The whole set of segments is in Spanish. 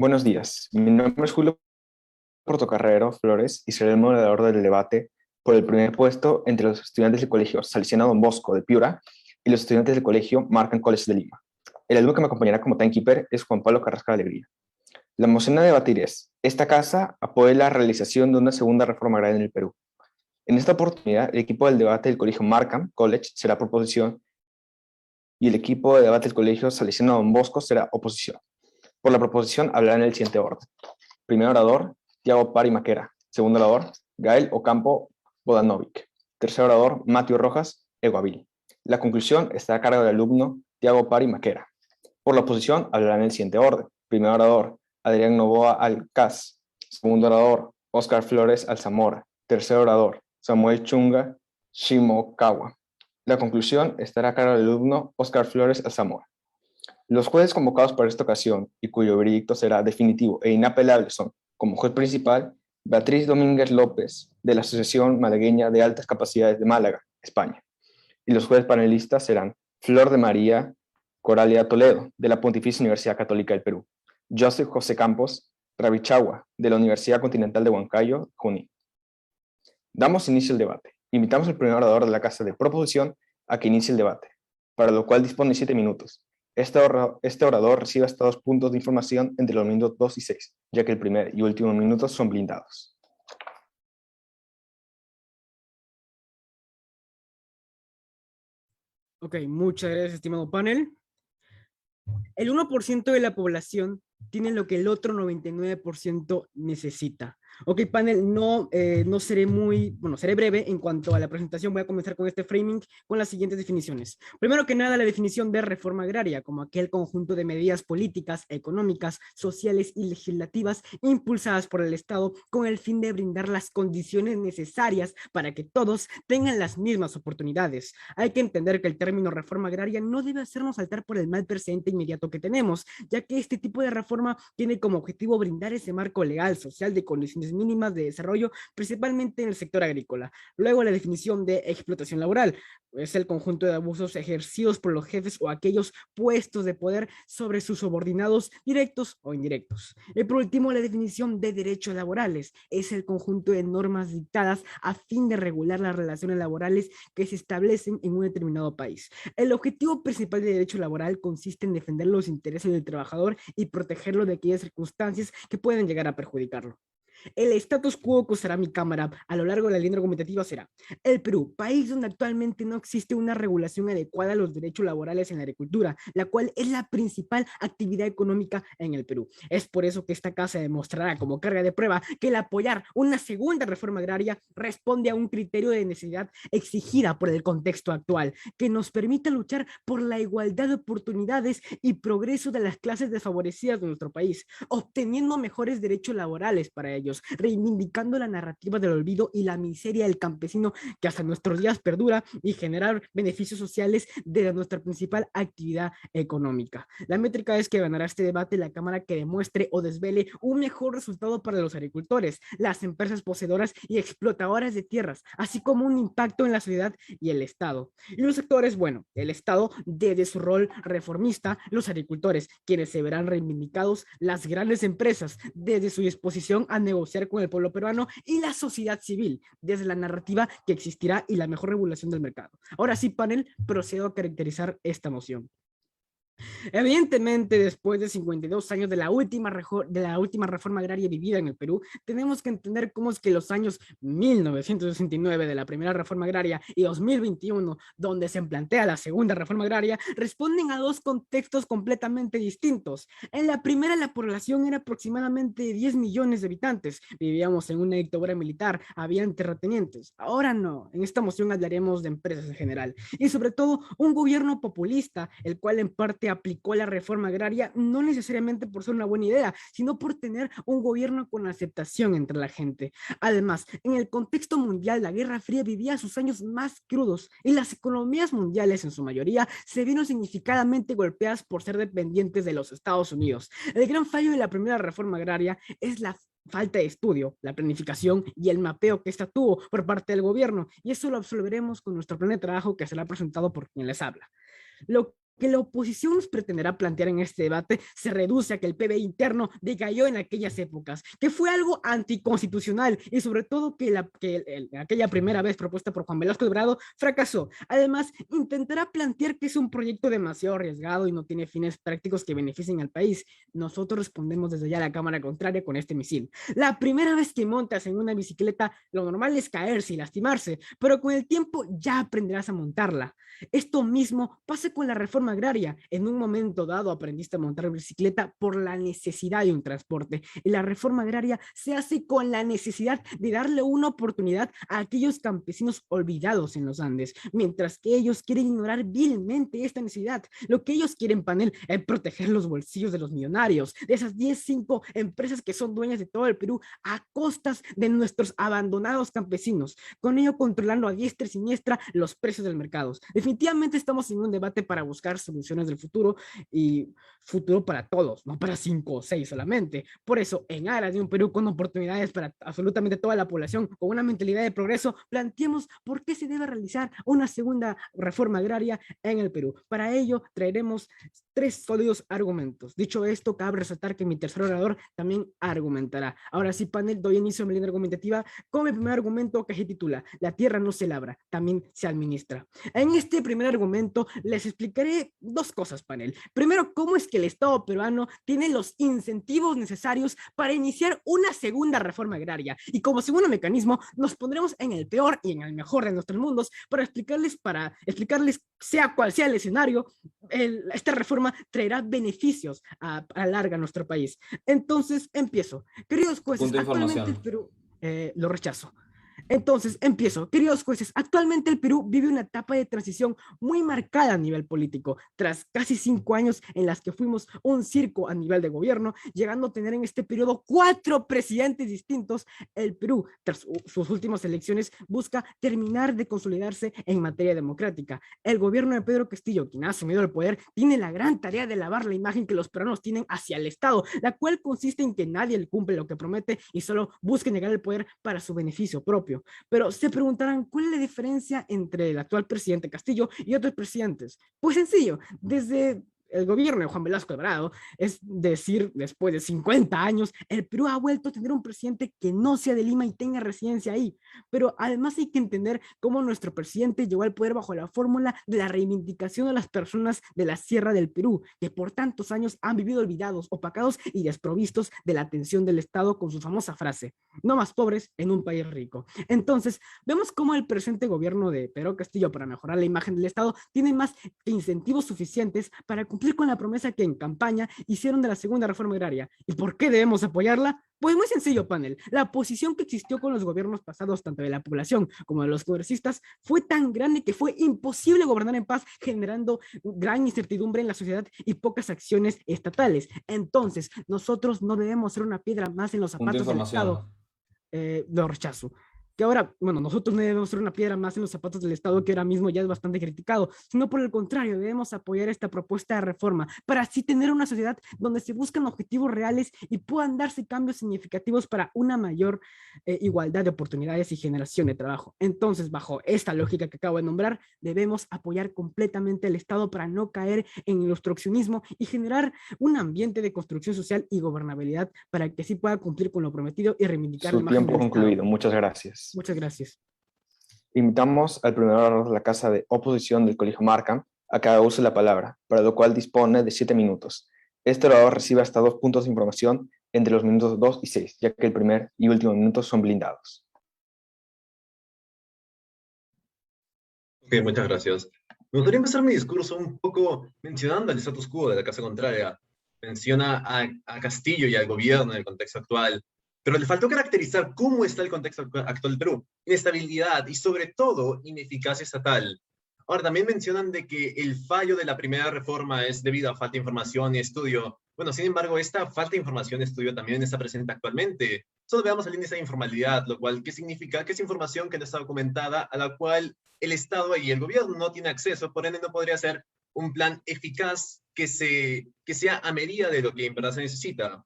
Buenos días, mi nombre es Julio Portocarrero Flores y seré el moderador del debate por el primer puesto entre los estudiantes del Colegio Salesiano Don Bosco de Piura y los estudiantes del Colegio Markham College de Lima. El alumno que me acompañará como timekeeper es Juan Pablo Carrasca de Alegría. La moción a debatir es: esta casa apoya la realización de una segunda reforma agraria en el Perú. En esta oportunidad, el equipo del debate del Colegio Markham College será proposición y el equipo de debate del Colegio Salesiano Don Bosco será oposición. Por la proposición hablará en el siguiente orden. Primer orador, Tiago Pari Maquera. Segundo orador, Gael Ocampo Bodanovic. Tercer orador, Mateo Rojas Eguavil. La conclusión está a cargo del alumno Tiago Pari Maquera. Por la oposición hablará en el siguiente orden. Primer orador, Adrián Novoa Alcaz. Segundo orador, Oscar Flores Alzamora. Tercer orador, Samuel Chunga Shimokawa. La conclusión estará a cargo del alumno Oscar Flores Alzamora. Los jueces convocados para esta ocasión y cuyo veredicto será definitivo e inapelable son, como juez principal, Beatriz Domínguez López, de la Asociación Malagueña de Altas Capacidades de Málaga, España. Y los jueces panelistas serán Flor de María Coralia Toledo, de la Pontificia Universidad Católica del Perú; Joseph José Campos Ravichagua, de la Universidad Continental de Huancayo, CUNY. Damos inicio al debate. Invitamos al primer orador de la Casa de Proposición a que inicie el debate, para lo cual dispone de 7 minutos. Este orador recibe hasta 2 puntos de información entre los minutos 2 y 6, ya que el primer y último minutos son blindados. Ok, muchas gracias, estimado panel. El 1% de la población tiene lo que el otro 99% necesita. Ok, panel, no seré seré breve en cuanto a la presentación. Voy a comenzar con este framing con las siguientes definiciones. Primero que nada, la definición de reforma agraria como aquel conjunto de medidas políticas, económicas, sociales y legislativas impulsadas por el Estado con el fin de brindar las condiciones necesarias para que todos tengan las mismas oportunidades. Hay que entender que el término reforma agraria no debe hacernos saltar por el mal presente inmediato que tenemos, ya que este tipo de reforma tiene como objetivo brindar ese marco legal, social, de condiciones mínimas de desarrollo, principalmente en el sector agrícola. Luego, la definición de explotación laboral es el conjunto de abusos ejercidos por los jefes o aquellos puestos de poder sobre sus subordinados directos o indirectos. Y por último, la definición de derechos laborales es el conjunto de normas dictadas a fin de regular las relaciones laborales que se establecen en un determinado país. El objetivo principal del derecho laboral consiste en defender los intereses del trabajador y protegerlo de aquellas circunstancias que pueden llegar a perjudicarlo. El status quo que usará mi cámara a lo largo de la línea argumentativa será: el Perú, país donde actualmente no existe una regulación adecuada a los derechos laborales en la agricultura, la cual es la principal actividad económica en el Perú. Es por eso que esta casa demostrará como carga de prueba que el apoyar una segunda reforma agraria responde a un criterio de necesidad exigida por el contexto actual, que nos permita luchar por la igualdad de oportunidades y progreso de las clases desfavorecidas de nuestro país, obteniendo mejores derechos laborales para ellos, reivindicando la narrativa del olvido y la miseria del campesino que hasta nuestros días perdura, y generar beneficios sociales de nuestra principal actividad económica. La métrica es que ganará este debate la Cámara que demuestre o desvele un mejor resultado para los agricultores, las empresas poseedoras y explotadoras de tierras, así como un impacto en la sociedad y el Estado. Y los sectores, bueno, el Estado desde su rol reformista, los agricultores, quienes se verán reivindicados, las grandes empresas desde su disposición a negociar con el pueblo peruano, y la sociedad civil desde la narrativa que existirá y la mejor regulación del mercado. Ahora sí, panel, procedo a caracterizar esta moción. Evidentemente, después de 52 años de la última reforma agraria vivida en el Perú, tenemos que entender cómo es que los años 1969 de la primera reforma agraria y 2021, donde se plantea la segunda reforma agraria, responden a dos contextos completamente distintos. En la primera, la población era aproximadamente 10 millones de habitantes, vivíamos en una dictadura militar, habían terratenientes. Ahora no, en esta moción hablaremos de empresas en general, y sobre todo un gobierno populista, el cual en parte aplicó la reforma agraria no necesariamente por ser una buena idea, sino por tener un gobierno con aceptación entre la gente. Además, en el contexto mundial, la Guerra Fría vivía sus años más crudos y las economías mundiales en su mayoría se vieron significadamente golpeadas por ser dependientes de los Estados Unidos. El gran fallo de la primera reforma agraria es la falta de estudio, la planificación y el mapeo que esta tuvo por parte del gobierno, y eso lo absolveremos con nuestro plan de trabajo que será presentado por quien les habla. Lo que la oposición nos pretenderá plantear en este debate se reduce a que el PBI interno decayó en aquellas épocas, que fue algo anticonstitucional y sobre todo que, aquella primera vez propuesta por Juan Velasco Alvarado fracasó. Además, intentará plantear que es un proyecto demasiado arriesgado y no tiene fines prácticos que beneficien al país. Nosotros respondemos desde ya a la cámara contraria con este misil. La primera vez que montas en una bicicleta, lo normal es caerse y lastimarse, pero con el tiempo ya aprenderás a montarla. Esto mismo pasa con la reforma agraria. En un momento dado aprendiste a montar bicicleta por la necesidad de un transporte. Y la reforma agraria se hace con la necesidad de darle una oportunidad a aquellos campesinos olvidados en los Andes, mientras que ellos quieren ignorar vilmente esta necesidad. Lo que ellos quieren, panel, es proteger los bolsillos de los millonarios, de esas 5 empresas que son dueñas de todo el Perú a costas de nuestros abandonados campesinos, con ello controlando a diestra y siniestra los precios del mercado. Definitivamente estamos en un debate para buscar soluciones del futuro y futuro para todos, no para 5 o 6 solamente. Por eso, en aras de un Perú con oportunidades para absolutamente toda la población, con una mentalidad de progreso, planteemos por qué se debe realizar una segunda reforma agraria en el Perú. Para ello, traeremos 3 sólidos argumentos. Dicho esto, cabe resaltar que mi tercer orador también argumentará. Ahora sí, panel, doy inicio a mi línea argumentativa con el primer argumento que se titula: la tierra no se labra, también se administra. En este primer argumento les explicaré 2 cosas, panel. Primero, cómo es que el Estado peruano tiene los incentivos necesarios para iniciar una segunda reforma agraria. Y como segundo mecanismo, nos pondremos en el peor y en el mejor de nuestros mundos para explicarles sea cual sea el escenario, esta reforma traerá beneficios a larga a nuestro país. Entonces, empiezo. Queridos jueces, Punto de actualmente el información. Perú, lo rechazo. Entonces, empiezo. Queridos jueces, actualmente el Perú vive una etapa de transición muy marcada a nivel político. Tras casi 5 años en las que fuimos un circo a nivel de gobierno, llegando a tener en este periodo 4 presidentes distintos, el Perú, tras sus últimas elecciones, busca terminar de consolidarse en materia democrática. El gobierno de Pedro Castillo, quien ha asumido el poder, tiene la gran tarea de lavar la imagen que los peruanos tienen hacia el Estado, la cual consiste en que nadie le cumple lo que promete y solo busca llegar al poder para su beneficio propio. Pero se preguntarán, ¿cuál es la diferencia entre el actual presidente Castillo y otros presidentes? Pues sencillo, desde el gobierno de Juan Velasco Alvarado, es decir, después de 50 años, el Perú ha vuelto a tener un presidente que no sea de Lima y tenga residencia ahí. Pero además hay que entender cómo nuestro presidente llegó al poder bajo la fórmula de la reivindicación de las personas de la Sierra del Perú, que por tantos años han vivido olvidados, opacados y desprovistos de la atención del Estado con su famosa frase: no más pobres en un país rico. Entonces, vemos cómo el presente gobierno de Pedro Castillo, para mejorar la imagen del Estado, tiene más que incentivos suficientes para cumplir con la promesa que en campaña hicieron de la segunda reforma agraria. ¿Y por qué debemos apoyarla? Pues muy sencillo, panel. La posición que existió con los gobiernos pasados, tanto de la población como de los congresistas, fue tan grande que fue imposible gobernar en paz, generando gran incertidumbre en la sociedad y pocas acciones estatales. Entonces, nosotros no debemos ser una piedra más en los Punto de zapatos del información. Estado. Lo rechazo. Que ahora, bueno, nosotros no debemos ser una piedra más en los zapatos del Estado, que ahora mismo ya es bastante criticado, sino por el contrario, debemos apoyar esta propuesta de reforma para así tener una sociedad donde se buscan objetivos reales y puedan darse cambios significativos para una mayor igualdad de oportunidades y generación de trabajo. Entonces, bajo esta lógica que acabo de nombrar, debemos apoyar completamente al Estado para no caer en el obstruccionismo y generar un ambiente de construcción social y gobernabilidad para que así pueda cumplir con lo prometido y reivindicar la Su imagen tiempo del Estado. concluido. Muchas gracias. Muchas gracias. Invitamos al primer orador de la Casa de Oposición del Colegio Markham a que use la palabra, para lo cual dispone de 7 minutos. Este orador recibe hasta 2 puntos de información entre los minutos 2 y 6, ya que el primer y último minuto son blindados. Ok, muchas gracias. Me gustaría empezar mi discurso un poco mencionando el status quo de la Casa Contraria. Menciona a Castillo y al gobierno en el contexto actual, pero le faltó caracterizar cómo está el contexto actual del Perú. Inestabilidad y, sobre todo, ineficacia estatal. Ahora, también mencionan de que el fallo de la primera reforma es debido a falta de información y estudio. Bueno, sin embargo, esta falta de información y estudio también está presente actualmente. Solo veamos el índice de informalidad, lo cual, ¿qué significa? Que es información que no está documentada, a la cual el Estado y el gobierno no tienen acceso, por ende no podría ser un plan eficaz que sea a medida de lo que en verdad se necesita.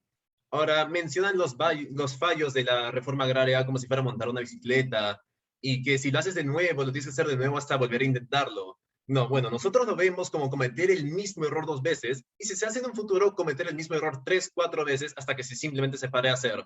Ahora, mencionan los fallos de la reforma agraria como si fuera montar una bicicleta, y que si lo haces de nuevo, lo tienes que hacer de nuevo hasta volver a intentarlo. No, bueno, nosotros lo vemos como cometer el mismo error 2 veces, y si se hace en un futuro, cometer el mismo error 3, 4 veces hasta que simplemente se pare a hacer.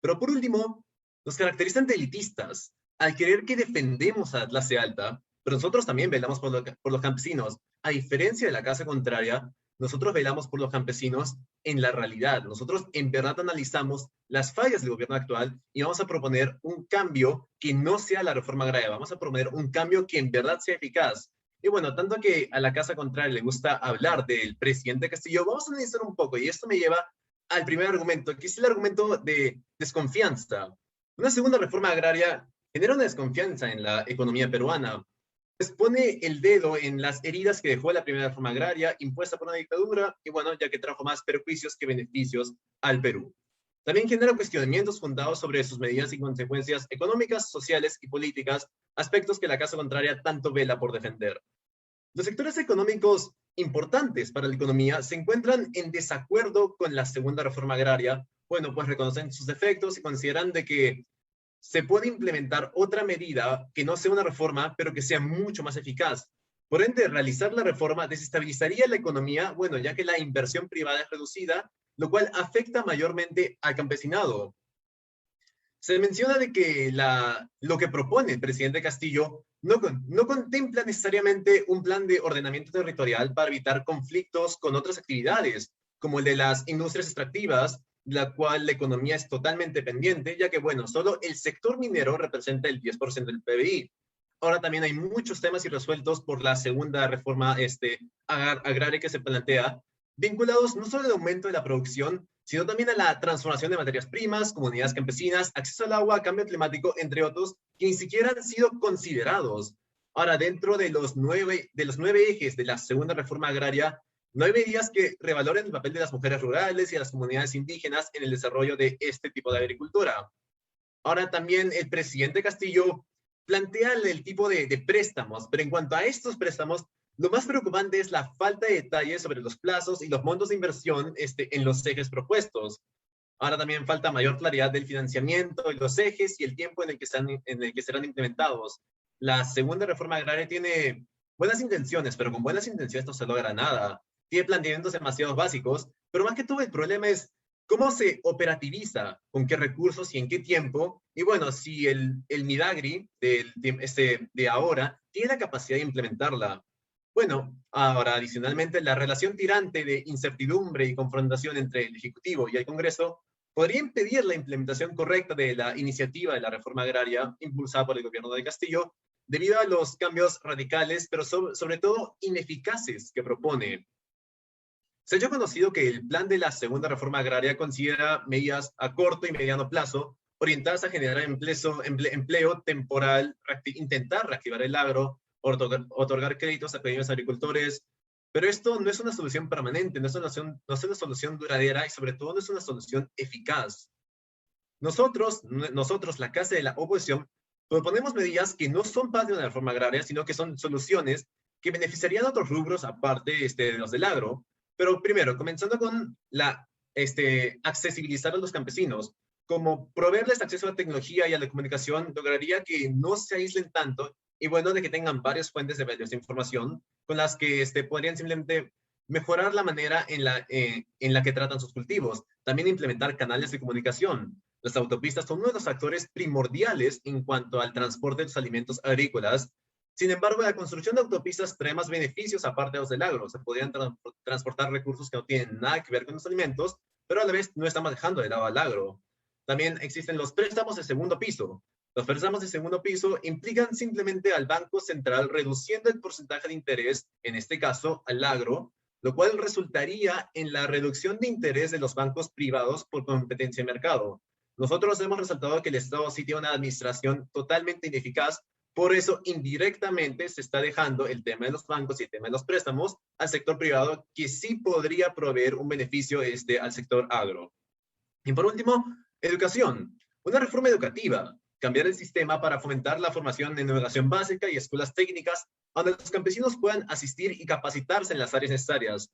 Pero por último, nos caracterizan de elitistas, al creer que defendemos a la clase alta, pero nosotros también velamos por los campesinos. A diferencia de la casa contraria, nosotros velamos por los campesinos en la realidad. Nosotros en verdad analizamos las fallas del gobierno actual y vamos a proponer un cambio que no sea la reforma agraria. Vamos a proponer un cambio que en verdad sea eficaz. Y bueno, tanto que a la casa contraria le gusta hablar del presidente Castillo, vamos a analizar un poco, y esto me lleva al primer argumento, que es el argumento de desconfianza. Una segunda reforma agraria genera una desconfianza en la economía peruana. Pues pone el dedo en las heridas que dejó la primera reforma agraria impuesta por una dictadura, y bueno, ya que trajo más perjuicios que beneficios al Perú. También genera cuestionamientos fundados sobre sus medidas y consecuencias económicas, sociales y políticas, aspectos que la casa contraria tanto vela por defender. Los sectores económicos importantes para la economía se encuentran en desacuerdo con la segunda reforma agraria. Bueno, pues reconocen sus defectos y consideran de que se puede implementar otra medida que no sea una reforma, pero que sea mucho más eficaz. Por ende, realizar la reforma desestabilizaría la economía, bueno, ya que la inversión privada es reducida, lo cual afecta mayormente al campesinado. Se menciona de que lo que propone el presidente Castillo no contempla necesariamente un plan de ordenamiento territorial para evitar conflictos con otras actividades, como el de las industrias extractivas, la cual la economía es totalmente pendiente, ya que, bueno, solo el sector minero representa el 10% del PBI. Ahora también hay muchos temas irresueltos por la segunda reforma agraria que se plantea, vinculados no solo al aumento de la producción, sino también a la transformación de materias primas, comunidades campesinas, acceso al agua, cambio climático, entre otros, que ni siquiera han sido considerados. Ahora, dentro de los nueve ejes de la segunda reforma agraria, no hay medidas que revaloren el papel de las mujeres rurales y de las comunidades indígenas en el desarrollo de este tipo de agricultura. Ahora también el presidente Castillo plantea el tipo de préstamos, pero en cuanto a estos préstamos, lo más preocupante es la falta de detalles sobre los plazos y los montos de inversión en los ejes propuestos. Ahora también falta mayor claridad del financiamiento de los ejes y el tiempo en el que serán implementados. La segunda reforma agraria tiene buenas intenciones, pero con buenas intenciones no se logra nada. Tiene planteamientos demasiado básicos, pero más que todo el problema es cómo se operativiza, con qué recursos y en qué tiempo. Y bueno, si el Midagri de ahora tiene la capacidad de implementarla. Bueno, ahora adicionalmente la relación tirante de incertidumbre y confrontación entre el Ejecutivo y el Congreso podría impedir la implementación correcta de la iniciativa de la reforma agraria impulsada por el gobierno de Castillo, debido a los cambios radicales, pero sobre todo ineficaces que propone. Se ha conocido que el plan de la segunda reforma agraria considera medidas a corto y mediano plazo orientadas a generar empleo temporal, intentar reactivar el agro, otorgar créditos a pequeños agricultores, pero esto no es una solución permanente, no es una solución duradera y sobre todo no es una solución eficaz. Nosotros, la Casa de la Oposición, proponemos medidas que no son parte de una reforma agraria, sino que son soluciones que beneficiarían a otros rubros aparte de los del agro. Pero primero, comenzando con accesibilizar a los campesinos, como proveerles acceso a la tecnología y a la comunicación, lograría que no se aíslen tanto y bueno, de que tengan varias fuentes de medios de información con las que podrían simplemente mejorar la manera en la que tratan sus cultivos. También implementar canales de comunicación. Las autopistas son uno de los factores primordiales en cuanto al transporte de los alimentos agrícolas. Sin embargo, la construcción de autopistas trae más beneficios aparte de los del agro. Se podrían transportar recursos que no tienen nada que ver con los alimentos, pero a la vez no estamos dejando de lado al agro. También existen los préstamos de segundo piso. Los préstamos de segundo piso implican simplemente al Banco Central reduciendo el porcentaje de interés, en este caso al agro, lo cual resultaría en la reducción de interés de los bancos privados por competencia de mercado. Nosotros hemos resaltado que el Estado sí tiene una administración totalmente ineficaz, por eso indirectamente se está dejando el tema de los bancos y el tema de los préstamos al sector privado, que sí podría proveer un beneficio al sector agro. Y por último, educación. Una reforma educativa. Cambiar el sistema para fomentar la formación en educación básica y escuelas técnicas, donde los campesinos puedan asistir y capacitarse en las áreas necesarias.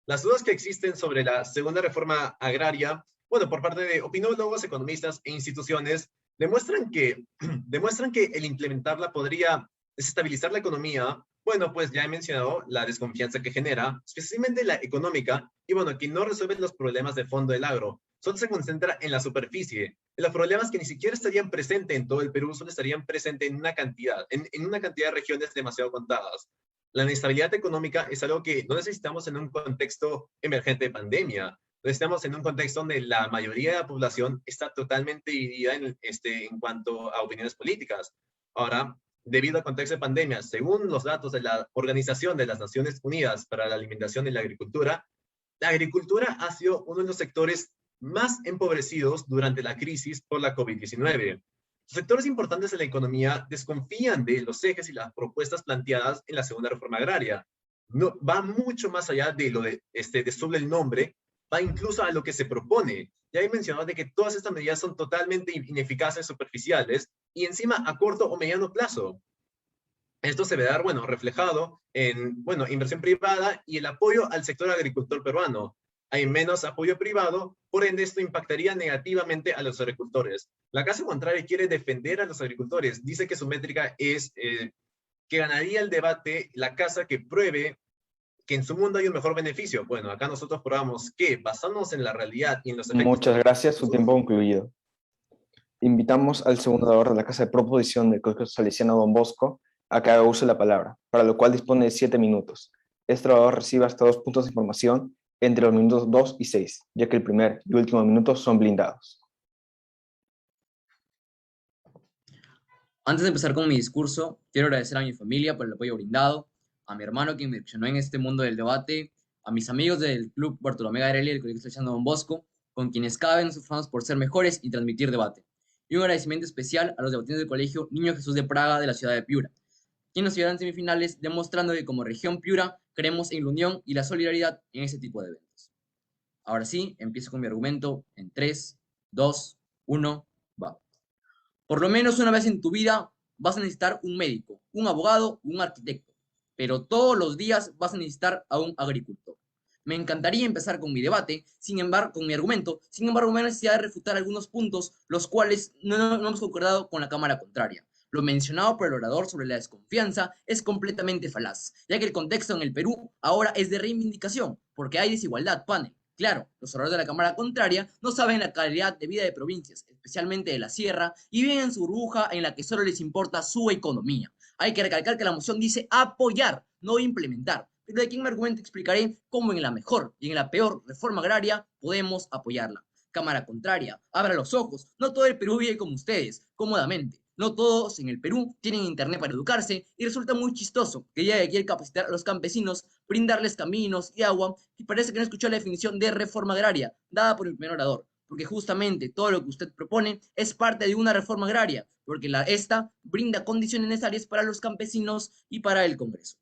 Las dudas que existen sobre la segunda reforma agraria, bueno, por parte de opinólogos, economistas e instituciones, demuestran que el implementarla podría desestabilizar la economía, Bueno, pues ya he mencionado la desconfianza que genera, especialmente la económica, y bueno, que no resuelve los problemas de fondo del agro. Solo se concentra en la superficie, en los problemas que ni siquiera estarían presentes en todo el Perú, solo estarían presentes en una cantidad, en una cantidad de regiones demasiado contadas. La inestabilidad económica es algo que no necesitamos en un contexto emergente de pandemia. Estamos en un contexto donde la mayoría de la población está totalmente dividida en cuanto a opiniones políticas. Ahora, debido al contexto de pandemia, según los datos de la Organización de las Naciones Unidas para la Alimentación y la agricultura ha sido uno de los sectores más empobrecidos durante la crisis por la COVID-19. Los sectores importantes de la economía desconfían de los ejes y las propuestas planteadas en la segunda reforma agraria. No, va mucho más allá de lo de solo el nombre, va incluso a lo que se propone. Ya he mencionado de que todas estas medidas son totalmente ineficaces, superficiales, y encima a corto o mediano plazo. Esto se ve dar, bueno, reflejado en, bueno, inversión privada y el apoyo al sector agricultor peruano. Hay menos apoyo privado, por ende esto impactaría negativamente a los agricultores. La Casa Contraria quiere defender a los agricultores. Dice que su métrica es que ganaría el debate la casa que pruebe que en su mundo hay un mejor beneficio. Bueno, acá nosotros probamos que, basándonos en la realidad y en los efectos... Muchas gracias, su tiempo concluido. Invitamos al segundo orador de la Casa de Proposición del Colegio Salesiano Don Bosco a que haga uso de la palabra, para lo cual dispone de 7 minutos. Este orador recibe hasta 2 puntos de información entre los minutos 2 y 6, ya que el primer y último minuto son blindados. Antes de empezar con mi discurso, quiero agradecer a mi familia por el apoyo brindado, a mi hermano que me direccionó en este mundo del debate, a mis amigos del Club Bartolomé Garelli del Colegio Salesiano Don Bosco, con quienes cada vez nos esforzamos por ser mejores y transmitir debate. Y un agradecimiento especial a los debatientes del Colegio Niño Jesús de Praga de la ciudad de Piura, quienes nos llevaron en semifinales, demostrando que como región Piura creemos en la unión y la solidaridad en este tipo de eventos. Ahora sí, empiezo con mi argumento en 3, 2, 1, va. Por lo menos una vez en tu vida vas a necesitar un médico, un abogado, un arquitecto, pero todos los días vas a necesitar a un agricultor. Me encantaría empezar con mi debate, sin embargo, con mi argumento, sin embargo, me da necesidad de refutar algunos puntos, los cuales no hemos concordado con la Cámara contraria. Lo mencionado por el orador sobre la desconfianza es completamente falaz, ya que el contexto en el Perú ahora es de reivindicación, porque hay desigualdad, pane. Claro, los oradores de la Cámara contraria no saben la calidad de vida de provincias, especialmente de la sierra, y viven en su burbuja en la que solo les importa su economía. Hay que recalcar que la moción dice apoyar, no implementar. Pero de aquí en mi argumento explicaré cómo en la mejor y en la peor reforma agraria podemos apoyarla. Cámara contraria, abra los ojos. No todo el Perú vive como ustedes, cómodamente. No todos en el Perú tienen internet para educarse y resulta muy chistoso que ella quiere capacitar a los campesinos, brindarles caminos y agua, y parece que no escuchó la definición de reforma agraria dada por el primer orador, porque justamente todo lo que usted propone es parte de una reforma agraria, porque esta brinda condiciones necesarias para los campesinos y para el Congreso.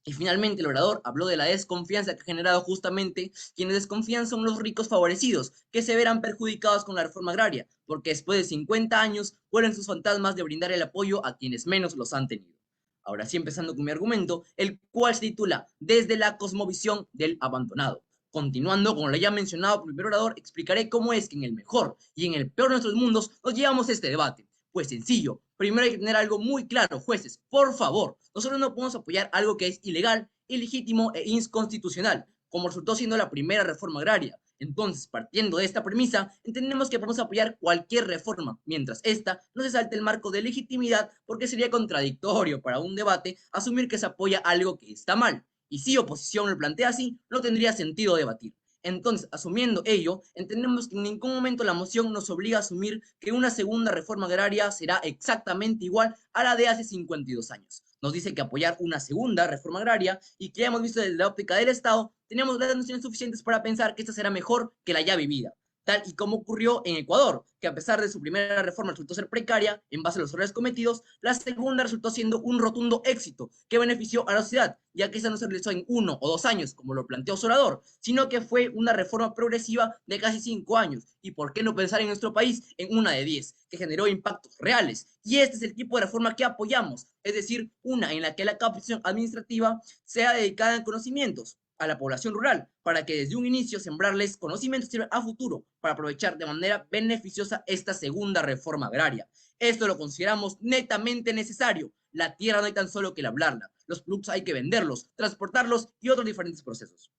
Y finalmente el orador habló de la desconfianza que ha generado justamente quienes desconfían son los ricos favorecidos, que se verán perjudicados con la reforma agraria, porque después de 50 años vuelven sus fantasmas de brindar el apoyo a quienes menos los han tenido. Ahora sí, empezando con mi argumento, el cual se titula Desde la cosmovisión del abandonado. Continuando con lo ya mencionado por el primer orador, explicaré cómo es que en el mejor y en el peor de nuestros mundos nos llevamos a este debate. Pues sencillo, primero hay que tener algo muy claro, jueces, por favor, nosotros no podemos apoyar algo que es ilegal, ilegítimo e inconstitucional, como resultó siendo la primera reforma agraria. Entonces, partiendo de esta premisa, entendemos que podemos apoyar cualquier reforma, mientras esta no se salte el marco de legitimidad, porque sería contradictorio para un debate asumir que se apoya algo que está mal. Y si oposición lo plantea así, no tendría sentido debatir. Entonces, asumiendo ello, entendemos que en ningún momento la moción nos obliga a asumir que una segunda reforma agraria será exactamente igual a la de hace 52 años. Nos dice que apoyar una segunda reforma agraria y que ya hemos visto desde la óptica del Estado, tenemos las nociones suficientes para pensar que esta será mejor que la ya vivida. Tal y como ocurrió en Ecuador, que a pesar de su primera reforma resultó ser precaria en base a los errores cometidos, la segunda resultó siendo un rotundo éxito que benefició a la sociedad, ya que esa no se realizó en 1 o 2 años, como lo planteó su orador, sino que fue una reforma progresiva de casi 5 años. Y por qué no pensar en nuestro país en una de 10, que generó impactos reales. Y este es el tipo de reforma que apoyamos, es decir, una en la que la capacitación administrativa sea dedicada en conocimientos a la población rural, para que desde un inicio sembrarles conocimientos sirva a futuro para aprovechar de manera beneficiosa esta segunda reforma agraria. Esto lo consideramos netamente necesario. La tierra no hay tan solo que labrarla. los productos hay que venderlos, transportarlos y otros diferentes procesos.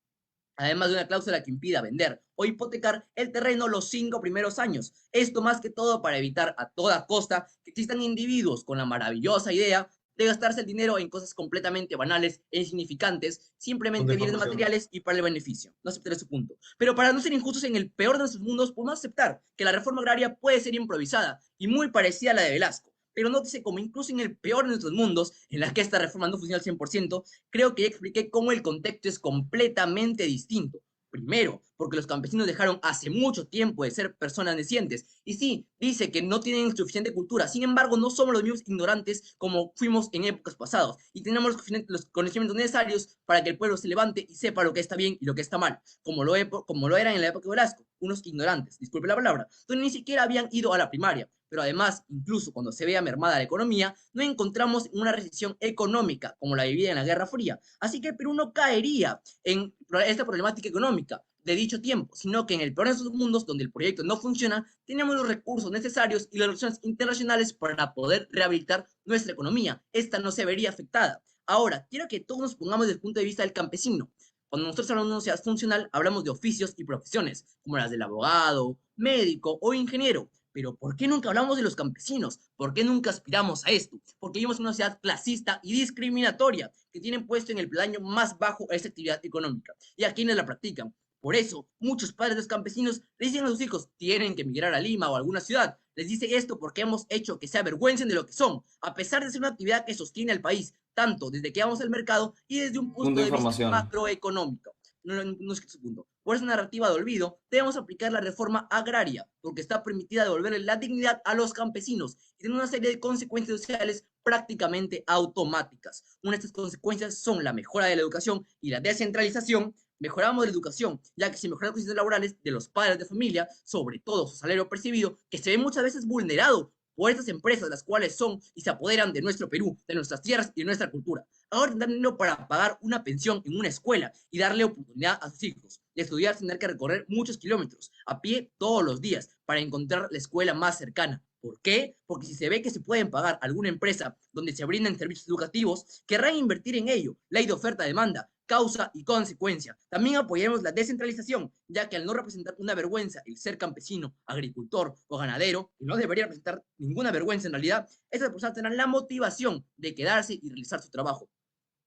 Además de una cláusula que impida vender o hipotecar el terreno los 5 primeros años. Esto más que todo para evitar a toda costa que existan individuos con la maravillosa idea de gastarse el dinero en cosas completamente banales e insignificantes, simplemente bienes materiales y para el beneficio. No aceptaré su punto. Pero para no ser injustos en el peor de nuestros mundos, podemos aceptar que la reforma agraria puede ser improvisada y muy parecida a la de Velasco. Pero nótese como incluso en el peor de nuestros mundos, en la que esta reforma no funciona al 100%, creo que ya expliqué cómo el contexto es completamente distinto. Primero, porque los campesinos dejaron hace mucho tiempo de ser personas nacientes. Y sí, dice que no tienen suficiente cultura. Sin embargo, no somos los mismos ignorantes como fuimos en épocas pasadas. Y tenemos los conocimientos necesarios para que el pueblo se levante y sepa lo que está bien y lo que está mal. Como lo eran en la época de Velasco. Unos ignorantes, disculpe la palabra, donde ni siquiera habían ido a la primaria. Pero además, incluso cuando se vea mermada la economía, no encontramos una recesión económica como la vivida en la Guerra Fría. Así que el Perú no caería en esta problemática económica de dicho tiempo, sino que en el peor de esos mundos, donde el proyecto no funciona, tenemos los recursos necesarios y las relaciones internacionales para poder rehabilitar nuestra economía. Esta no se vería afectada. Ahora, quiero que todos nos pongamos desde el punto de vista del campesino. Cuando nosotros hablamos de una sociedad funcional, hablamos de oficios y profesiones, como las del abogado, médico o ingeniero. Pero ¿por qué nunca hablamos de los campesinos? ¿Por qué nunca aspiramos a esto? Porque vivimos en una sociedad clasista y discriminatoria que tienen puesto en el peldaño más bajo a esta actividad económica y a quienes la practican. Por eso, muchos padres de los campesinos le dicen a sus hijos, tienen que emigrar a Lima o a alguna ciudad. Les dice esto porque hemos hecho que se avergüencen de lo que son, a pesar de ser una actividad que sostiene al país, tanto desde que vamos al mercado y desde un punto de vista macroeconómico. No es su punto. Por esa narrativa de olvido, debemos aplicar la reforma agraria, porque está permitida devolverle la dignidad a los campesinos y tiene una serie de consecuencias sociales prácticamente automáticas. Una de estas consecuencias son la mejora de la educación y la descentralización. Mejoramos la educación, ya que si mejoran las condiciones laborales de los padres de familia, sobre todo su salario percibido, que se ve muchas veces vulnerado por estas empresas, las cuales son y se apoderan de nuestro Perú, de nuestras tierras y de nuestra cultura. Ahora tendrán dinero para pagar una pensión en una escuela y darle oportunidad a sus hijos de estudiar sin tener que recorrer muchos kilómetros a pie todos los días para encontrar la escuela más cercana. ¿Por qué? Porque si se ve que se pueden pagar alguna empresa donde se brindan servicios educativos, querrán invertir en ello. Ley de oferta-demanda, causa y consecuencia. También apoyaremos la descentralización, ya que al no representar una vergüenza el ser campesino, agricultor o ganadero, y no debería representar ninguna vergüenza en realidad, estas personas tendrán la motivación de quedarse y realizar su trabajo.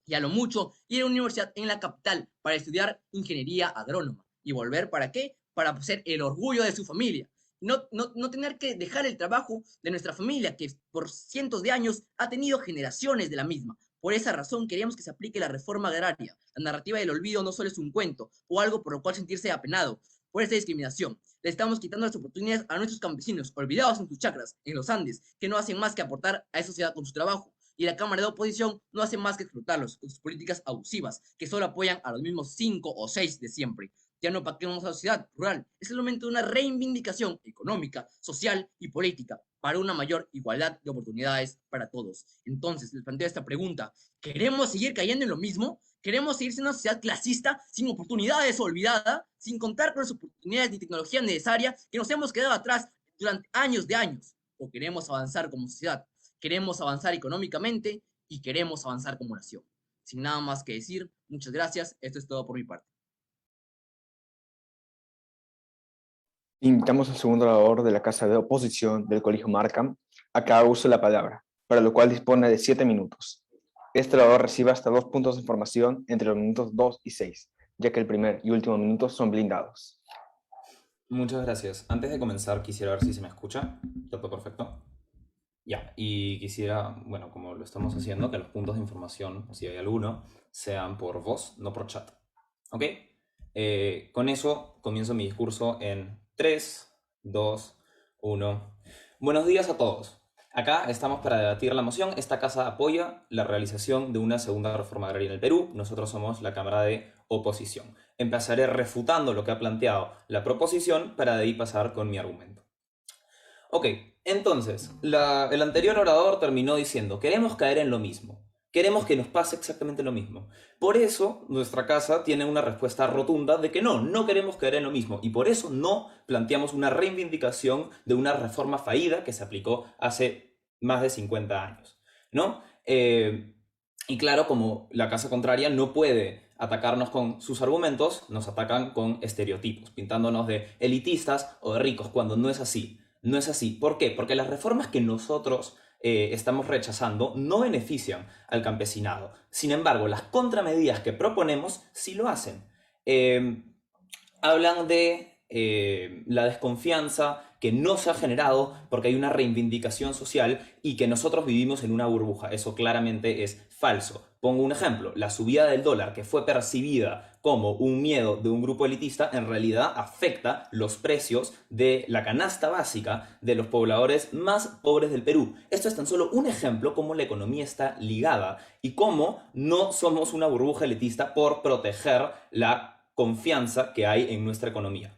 Y a lo mucho ir a una universidad en la capital para estudiar ingeniería agrónoma. ¿Y volver para qué? Para ser el orgullo de su familia. No tener que dejar el trabajo de nuestra familia, que por cientos de años ha tenido generaciones de la misma. Por esa razón queríamos que se aplique la reforma agraria. La narrativa del olvido no solo es un cuento o algo por lo cual sentirse apenado por esta discriminación. Le estamos quitando las oportunidades a nuestros campesinos, olvidados en sus chacras, en los Andes, que no hacen más que aportar a esa sociedad con su trabajo. Y la Cámara de Oposición no hace más que explotarlos con sus políticas abusivas, que solo apoyan a los mismos 5 o 6 de siempre. Ya no paquemos a la sociedad rural. Es el momento de una reivindicación económica, social y política para una mayor igualdad de oportunidades para todos. Entonces, les planteo esta pregunta. ¿Queremos seguir cayendo en lo mismo? ¿Queremos seguir siendo una sociedad clasista, sin oportunidades, olvidada, sin contar con las oportunidades ni tecnología necesaria que nos hemos quedado atrás durante años de años? ¿O queremos avanzar como sociedad? Queremos avanzar económicamente y queremos avanzar como nación. Sin nada más que decir, muchas gracias. Esto es todo por mi parte. Invitamos al segundo orador de la Casa de Oposición del Colegio Markham a que haga uso de la palabra, para lo cual dispone de 7 minutos. Este orador recibe hasta 2 puntos de información entre los minutos 2 y 6, ya que el primer y último minuto son blindados. Muchas gracias. Antes de comenzar, quisiera ver si se me escucha. ¿Todo perfecto? Ya, y quisiera, bueno, como lo estamos haciendo, que los puntos de información, si hay alguno, sean por voz, no por chat. ¿Ok? Con eso comienzo mi discurso en 3, 2, 1. Buenos días a todos. Acá estamos para debatir la moción. Esta casa apoya la realización de una segunda reforma agraria en el Perú. Nosotros somos la Cámara de Oposición. Empezaré refutando lo que ha planteado la proposición para de ahí pasar con mi argumento. Ok, entonces, el anterior orador terminó diciendo, queremos caer en lo mismo. Queremos que nos pase exactamente lo mismo. Por eso, nuestra casa tiene una respuesta rotunda de que no queremos caer en lo mismo. Y por eso no planteamos una reivindicación de una reforma fallida que se aplicó hace más de 50 años, ¿no? Y claro, como la casa contraria no puede atacarnos con sus argumentos, nos atacan con estereotipos, pintándonos de elitistas o de ricos, cuando no es así. No es así. ¿Por qué? Porque las reformas que nosotros estamos rechazando no benefician al campesinado. Sin embargo, las contramedidas que proponemos sí lo hacen. Eh, Hablan de la desconfianza que no se ha generado porque hay una reivindicación social y que nosotros vivimos en una burbuja. Eso claramente es falso. Pongo un ejemplo. La subida del dólar, que fue percibida como un miedo de un grupo elitista, en realidad afecta los precios de la canasta básica de los pobladores más pobres del Perú. Esto es tan solo un ejemplo cómo la economía está ligada y cómo no somos una burbuja elitista por proteger la confianza que hay en nuestra economía.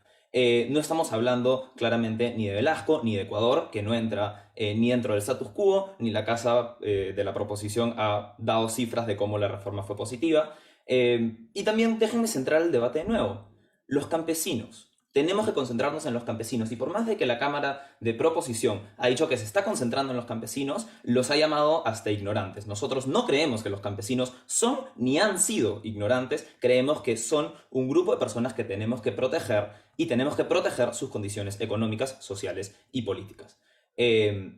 No estamos hablando claramente ni de Velasco ni de Ecuador, que no entra ni dentro del status quo, ni la Casa de la Proposición ha dado cifras de cómo la reforma fue positiva. Y también déjenme centrar el debate de nuevo. Los campesinos. Tenemos que concentrarnos en los campesinos y por más de que la Cámara de Proposición ha dicho que se está concentrando en los campesinos, los ha llamado hasta ignorantes. Nosotros no creemos que los campesinos son ni han sido ignorantes, creemos que son un grupo de personas que tenemos que proteger y tenemos que proteger sus condiciones económicas, sociales y políticas. De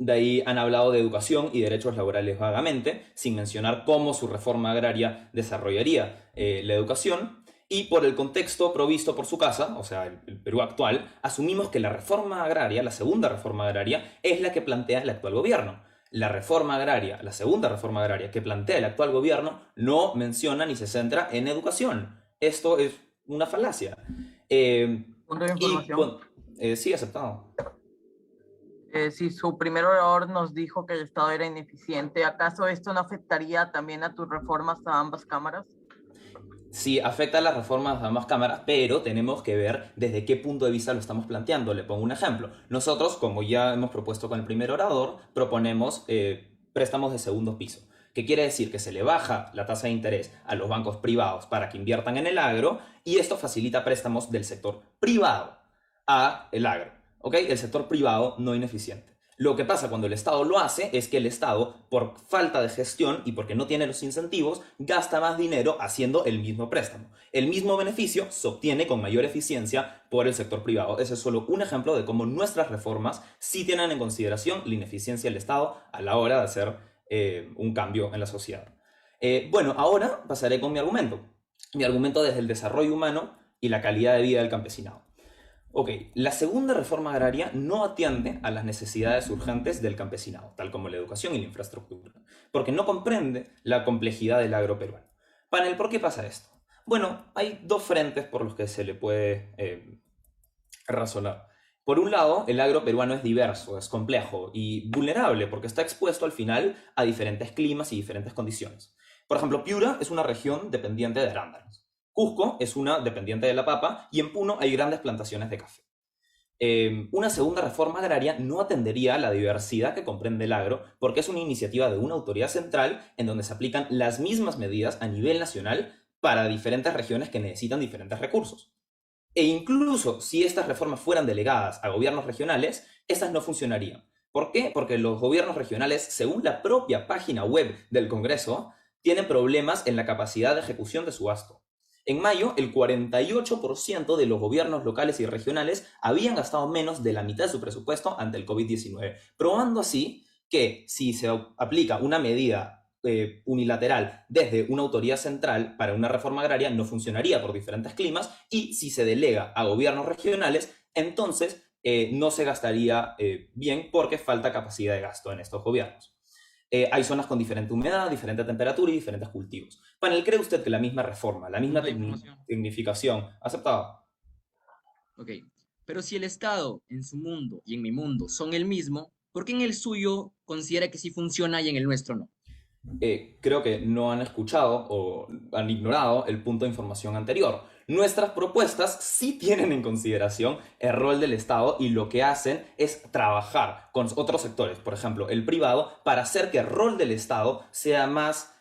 ahí han hablado de educación y derechos laborales vagamente, sin mencionar cómo su reforma agraria desarrollaría la educación. Y por el contexto provisto por su casa, o sea, el Perú actual, asumimos que la reforma agraria, la segunda reforma agraria, es la que plantea el actual gobierno. La reforma agraria, la segunda reforma agraria que plantea el actual gobierno, no menciona ni se centra en educación. Esto es una falacia. Punto de Y información. bueno, sí, aceptado. Si su primer orador nos dijo que el Estado era ineficiente, ¿acaso esto no afectaría también a tus reformas a ambas cámaras? Sí, afecta a las reformas de ambas cámaras, pero tenemos que ver desde qué punto de vista lo estamos planteando. Le pongo un ejemplo. Nosotros, como ya hemos propuesto con el primer orador, proponemos préstamos de segundo piso. ¿Qué quiere decir? Que se le baja la tasa de interés a los bancos privados para que inviertan en el agro y esto facilita préstamos del sector privado a el agro. ¿Ok? El sector privado no ineficiente. Lo que pasa cuando el Estado lo hace es que el Estado, por falta de gestión y porque no tiene los incentivos, gasta más dinero haciendo el mismo préstamo. El mismo beneficio se obtiene con mayor eficiencia por el sector privado. Ese es solo un ejemplo de cómo nuestras reformas sí tienen en consideración la ineficiencia del Estado a la hora de hacer un cambio en la sociedad. Bueno, ahora pasaré con mi argumento. Mi argumento desde el desarrollo humano y la calidad de vida del campesinado. Ok, la segunda reforma agraria no atiende a las necesidades urgentes del campesinado, tal como la educación y la infraestructura, porque no comprende la complejidad del agro peruano. Panel, ¿por qué pasa esto? Bueno, hay dos frentes por los que se le puede razonar. Por un lado, el agro peruano es diverso, es complejo y vulnerable porque está expuesto al final a diferentes climas y diferentes condiciones. Por ejemplo, Piura es una región dependiente de arándanos. Cusco es una dependiente de la papa y en Puno hay grandes plantaciones de café. Una segunda reforma agraria no atendería a la diversidad que comprende el agro porque es una iniciativa de una autoridad central en donde se aplican las mismas medidas a nivel nacional para diferentes regiones que necesitan diferentes recursos. E incluso si estas reformas fueran delegadas a gobiernos regionales, estas no funcionarían. ¿Por qué? Porque los gobiernos regionales, según la propia página web del Congreso, tienen problemas en la capacidad de ejecución de su gasto. En mayo, el 48% de los gobiernos locales y regionales habían gastado menos de la mitad de su presupuesto ante el COVID-19, probando así que si se aplica una medida unilateral desde una autoridad central para una reforma agraria no funcionaría por diferentes climas y si se delega a gobiernos regionales, entonces no se gastaría bien porque falta capacidad de gasto en estos gobiernos. Hay zonas con diferente humedad, diferente temperatura y diferentes cultivos. Panel, ¿cree usted que la misma reforma, la misma tecnificación, aceptado? Ok, pero si el Estado en su mundo y en mi mundo son el mismo, ¿por qué en el suyo considera que sí funciona y en el nuestro no? Creo que no han escuchado o han ignorado el punto de información anterior. Nuestras propuestas sí tienen en consideración el rol del Estado y lo que hacen es trabajar con otros sectores, por ejemplo, el privado, para hacer que el rol del Estado sea más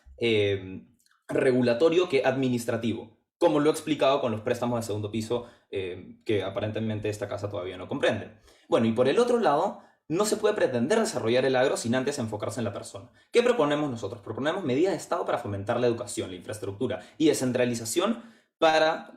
regulatorio que administrativo, como lo he explicado con los préstamos de segundo piso que aparentemente esta casa todavía no comprende. Bueno, y por el otro lado, No se puede pretender desarrollar el agro sin antes enfocarse en la persona. ¿Qué proponemos nosotros? Proponemos medidas de Estado para fomentar la educación, la infraestructura y descentralización para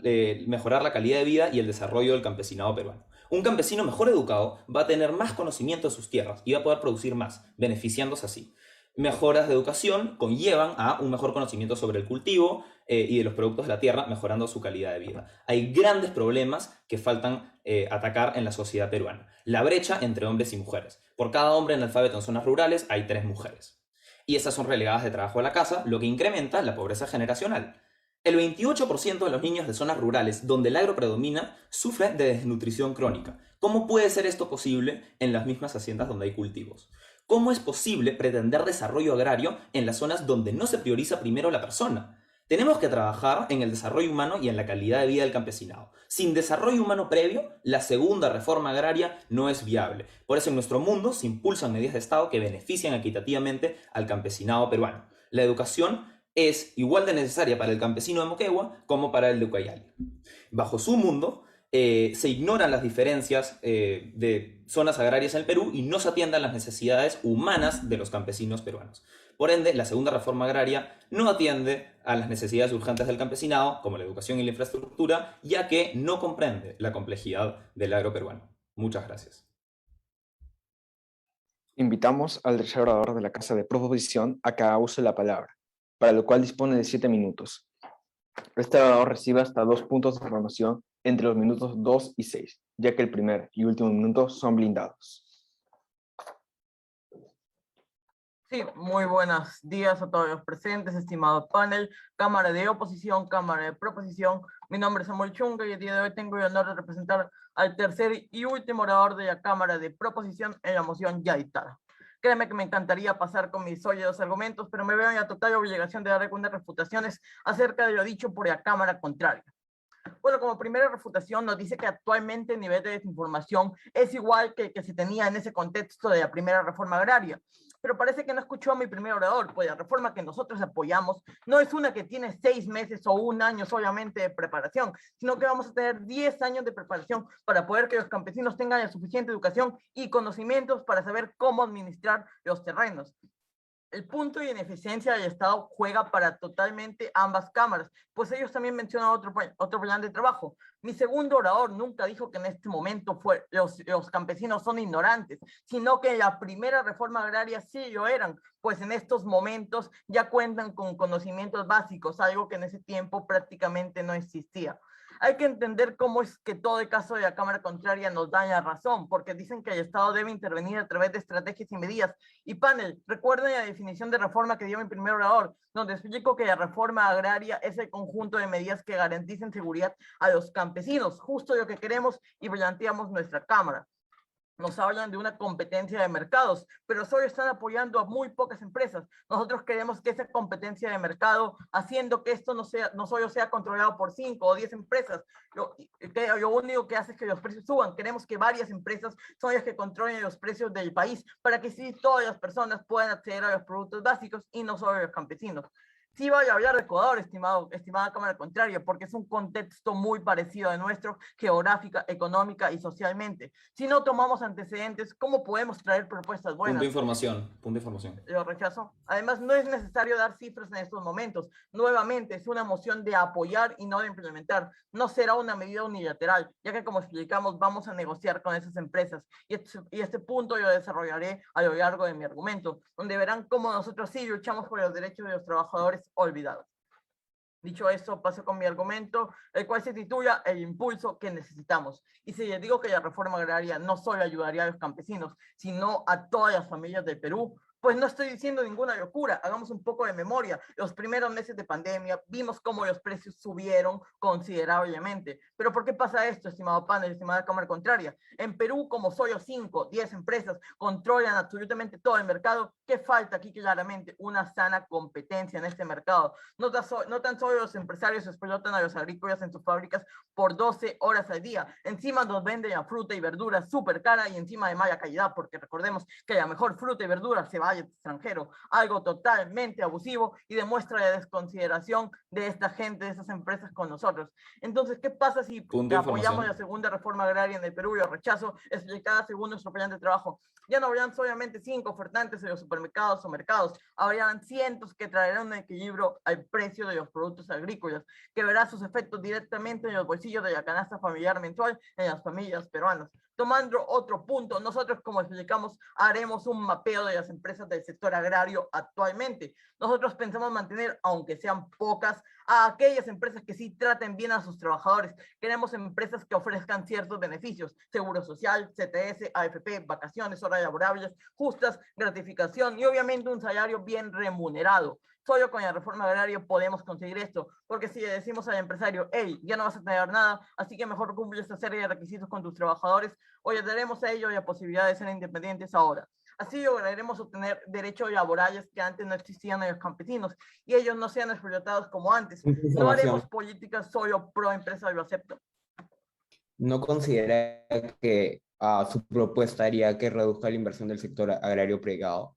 mejorar la calidad de vida y el desarrollo del campesinado peruano. Un campesino mejor educado va a tener más conocimiento de sus tierras y va a poder producir más, beneficiándose así. Mejoras de educación conllevan a un mejor conocimiento sobre el cultivo y de los productos de la tierra, mejorando su calidad de vida. Hay grandes problemas que faltan atacar en la sociedad peruana. La brecha entre hombres y mujeres. Por cada hombre analfabeto en zonas rurales hay 3 mujeres. Y estas son relegadas de trabajo a la casa, lo que incrementa la pobreza generacional. El 28% de los niños de zonas rurales donde el agro predomina sufren de desnutrición crónica. ¿Cómo puede ser esto posible en las mismas haciendas donde hay cultivos? ¿Cómo es posible pretender desarrollo agrario en las zonas donde no se prioriza primero la persona? Tenemos que trabajar en el desarrollo humano y en la calidad de vida del campesinado. Sin desarrollo humano previo, la segunda reforma agraria no es viable. Por eso en nuestro mundo se impulsan medidas de Estado que benefician equitativamente al campesinado peruano. La educación es igual de necesaria para el campesino de Moquegua como para el de Ucayali. Bajo su mundo, se ignoran las diferencias de zonas agrarias en el Perú y no se atiendan las necesidades humanas de los campesinos peruanos. Por ende, la segunda reforma agraria no atiende a las necesidades urgentes del campesinado, como la educación y la infraestructura, ya que no comprende la complejidad del agro peruano. Muchas gracias. Invitamos al tercer orador de la Casa de Proposición a que use la palabra, para lo cual dispone de 7 minutos. Este orador recibe hasta 2 puntos de formación entre los minutos 2 y 6, ya que el primer y último minuto son blindados. Sí, muy buenos días a todos los presentes, estimado panel, Cámara de Oposición, Cámara de Proposición. Mi nombre es Samuel Chunga y el día de hoy tengo el honor de representar al tercer y último orador de la Cámara de Proposición en la moción ya dictada. Créeme que me encantaría pasar con mis sólidos argumentos, pero me veo en la total obligación de dar algunas refutaciones acerca de lo dicho por la Cámara contraria. Bueno, como primera refutación nos dice que actualmente el nivel de desinformación es igual que el que se tenía en ese contexto de la primera reforma agraria. Pero parece que no escuchó a mi primer orador, pues la reforma que nosotros apoyamos no es una que tiene 6 meses o 1 año solamente de preparación, sino que vamos a tener 10 años de preparación para poder que los campesinos tengan la suficiente educación y conocimientos para saber cómo administrar los terrenos. El punto de ineficiencia del Estado juega para totalmente ambas cámaras, pues ellos también mencionan otro plan de trabajo. Mi segundo orador nunca dijo que en este momento los campesinos son ignorantes, sino que en la primera reforma agraria sí lo eran, pues en estos momentos ya cuentan con conocimientos básicos, algo que en ese tiempo prácticamente no existía. Hay que entender cómo es que todo el caso de la Cámara contraria nos da la razón, porque dicen que el Estado debe intervenir a través de estrategias y medidas. Y panel, recuerden la definición de reforma que dio mi primer orador, donde explico que la reforma agraria es el conjunto de medidas que garanticen seguridad a los campesinos, justo lo que queremos y planteamos nuestra Cámara. Nos hablan de una competencia de mercados, pero solo están apoyando a muy pocas empresas. Nosotros queremos que esa competencia de mercado, haciendo que esto no solo sea controlado por 5 o 10 empresas, lo único que hace es que los precios suban. Queremos que varias empresas son las que controlen los precios del país, para que sí todas las personas puedan acceder a los productos básicos y no solo los campesinos. Sí voy a hablar de Ecuador, estimada Cámara contraria, porque es un contexto muy parecido al nuestro, geográfica, económica y socialmente. Si no tomamos antecedentes, ¿cómo podemos traer propuestas buenas? Punto de información. Lo rechazo. Además, no es necesario dar cifras en estos momentos. Nuevamente, es una moción de apoyar y no de implementar. No será una medida unilateral, ya que como explicamos, vamos a negociar con esas empresas. Y este punto yo desarrollaré a lo largo de mi argumento, donde verán cómo nosotros sí luchamos por los derechos de los trabajadores olvidados. Dicho esto, paso con mi argumento, el cual se titula El impulso que necesitamos. Y si les digo que la reforma agraria no solo ayudaría a los campesinos, sino a todas las familias del Perú, pues no estoy diciendo ninguna locura. Hagamos un poco de memoria. Los primeros meses de pandemia vimos cómo los precios subieron considerablemente. ¿Pero por qué pasa esto, estimado panel, estimada Cámara contraria? En Perú, como solo 5, 10 empresas controlan absolutamente todo el mercado, ¿qué falta aquí claramente? Una sana competencia en este mercado. No tan solo los empresarios explotan a los agrícolas en sus fábricas por 12 horas al día. Encima nos venden la fruta y verdura súper cara y encima de mala calidad, porque recordemos que la mejor fruta y verdura se va caballo extranjero, algo totalmente abusivo y demuestra la desconsideración de esta gente, de estas empresas con nosotros. Entonces, ¿qué pasa si Punto de apoyamos información. la segunda reforma agraria en el Perú y el rechazo explicada según nuestro plan de trabajo? Ya no habrían solamente 5 ofertantes en los supermercados o mercados, habrían cientos que traerán un equilibrio al precio de los productos agrícolas, que verá sus efectos directamente en los bolsillos de la canasta familiar mensual en las familias peruanas. Tomando otro punto, nosotros, como explicamos, haremos un mapeo de las empresas del sector agrario actualmente. Nosotros pensamos mantener, aunque sean pocas, a aquellas empresas que sí traten bien a sus trabajadores. Queremos empresas que ofrezcan ciertos beneficios, seguro social, CTS, AFP, vacaciones, horas laborables justas, gratificación y obviamente un salario bien remunerado. Solo con la reforma agraria podemos conseguir esto, porque si le decimos al empresario, hey, ya no vas a tener nada, así que mejor cumple esta serie de requisitos con tus trabajadores, o le daremos a ellos la posibilidad de ser independientes ahora. Así lograremos obtener derechos laborales que antes no existían en los campesinos, y ellos no sean explotados como antes. No haremos políticas solo pro empresa, lo acepto. ¿No considera que su propuesta haría que reduzca la inversión del sector agrario privado?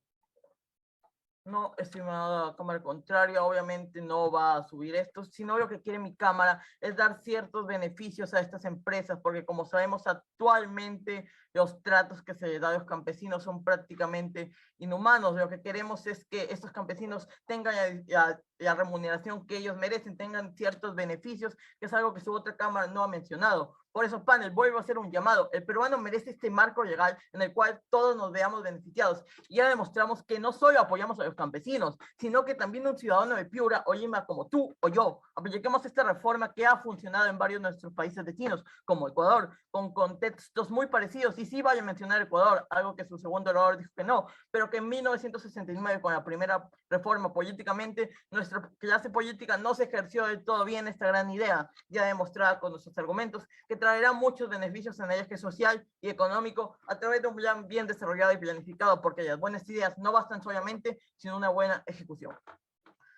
No, estimada cámara, al contrario, obviamente no va a subir esto, sino lo que quiere mi cámara es dar ciertos beneficios a estas empresas, porque como sabemos actualmente los tratos que se les da a los campesinos son prácticamente inhumanos. Lo que queremos es que estos campesinos tengan la remuneración que ellos merecen, tengan ciertos beneficios, que es algo que su otra cámara no ha mencionado. Por eso, panel, vuelvo a hacer un llamado. El peruano merece este marco legal en el cual todos nos veamos beneficiados. Y ya demostramos que no solo apoyamos a los campesinos, sino que también un ciudadano de Piura o Lima como tú o yo, apliquemos esta reforma que ha funcionado en varios de nuestros países vecinos, como Ecuador, con contextos muy parecidos. Y sí vaya a mencionar Ecuador, algo que su segundo orador dijo que no, pero que en 1969, con la primera reforma políticamente, nuestra clase política no se ejerció del todo bien esta gran idea, ya demostrada con nuestros argumentos, que traerá muchos beneficios en el eje social y económico a través de un plan bien desarrollado y planificado, porque las buenas ideas no bastan solamente, sino una buena ejecución.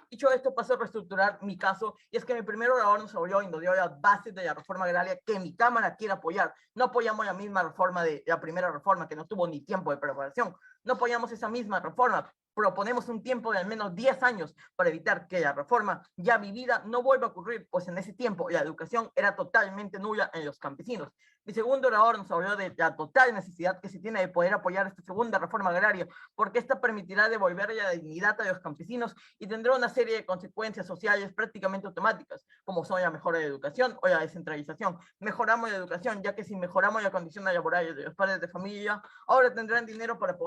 Dicho esto, paso a reestructurar mi caso, y es que mi primer orador nos habló y nos dio las bases de la reforma agraria que mi cámara quiere apoyar. No apoyamos la misma reforma de la primera reforma, que no tuvo ni tiempo de preparación. No apoyamos esa misma reforma. Proponemos un tiempo de al menos 10 años para evitar que la reforma ya vivida no vuelva a ocurrir, pues en ese tiempo la educación era totalmente nula en los campesinos. Mi segundo orador nos habló de la total necesidad que se tiene de poder apoyar esta segunda reforma agraria, porque esta permitirá devolver la dignidad a los campesinos y tendrá una serie de consecuencias sociales prácticamente automáticas, como son la mejora de educación o la descentralización. Mejoramos la educación, ya que si mejoramos la condición laboral de los padres de familia, ahora tendrán dinero para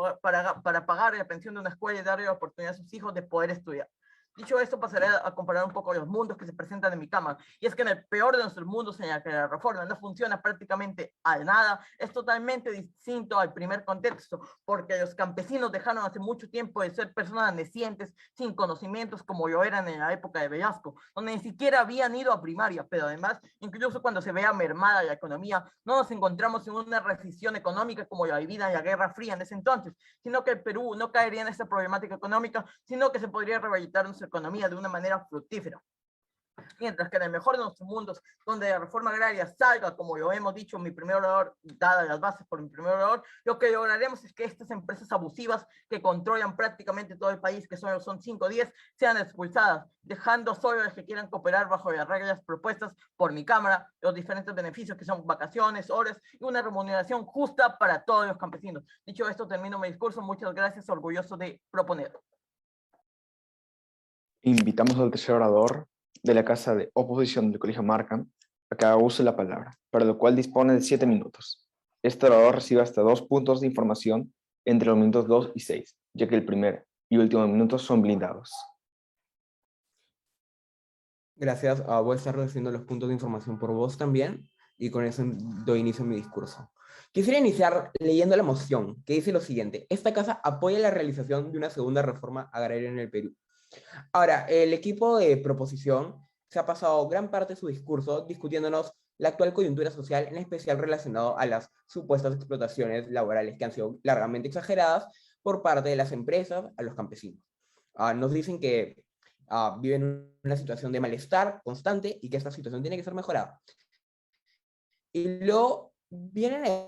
pagar la pensión de una escuela y darle la oportunidad a sus hijos de poder estudiar. Dicho esto, pasaré a comparar un poco los mundos que se presentan en mi cámara. Y es que en el peor de nuestros mundos, en el que la reforma no funciona prácticamente a nada, es totalmente distinto al primer contexto, porque los campesinos dejaron hace mucho tiempo de ser personas necientes, sin conocimientos, como lo eran en la época de Velasco, donde ni siquiera habían ido a primaria. Pero además, incluso cuando se vea mermada la economía, no nos encontramos en una recesión económica como la vivida en la Guerra Fría en ese entonces, sino que el Perú no caería en esta problemática económica, sino que se podría rehabilitar nuestra economía de una manera fructífera. Mientras que en el mejor de nuestros mundos, donde la reforma agraria salga, como lo hemos dicho en mi primer orador, dadas las bases por mi primer orador, lo que lograremos es que estas empresas abusivas que controlan prácticamente todo el país, que son 5 o 10, sean expulsadas, dejando solo a los que quieran cooperar bajo las reglas propuestas por mi cámara, los diferentes beneficios que son vacaciones, horas y una remuneración justa para todos los campesinos. Dicho esto, termino mi discurso. Muchas gracias, orgulloso de proponer. Invitamos al tercer orador de la Casa de Oposición del Colegio Markham a que use la palabra, para lo cual dispone de 7 minutos. Este orador recibe hasta 2 puntos de información entre los minutos 2 y 6, ya que el primer y último minuto son blindados. Gracias. Voy a estar recibiendo los puntos de información por voz también, y con eso doy inicio a mi discurso. Quisiera iniciar leyendo la moción, que dice lo siguiente: esta casa apoya la realización de una segunda reforma agraria en el Perú. Ahora, el equipo de proposición se ha pasado gran parte de su discurso discutiéndonos la actual coyuntura social, en especial relacionado a las supuestas explotaciones laborales que han sido largamente exageradas por parte de las empresas a los campesinos. Nos dicen que viven una situación de malestar constante y que esta situación tiene que ser mejorada. Y luego vienen a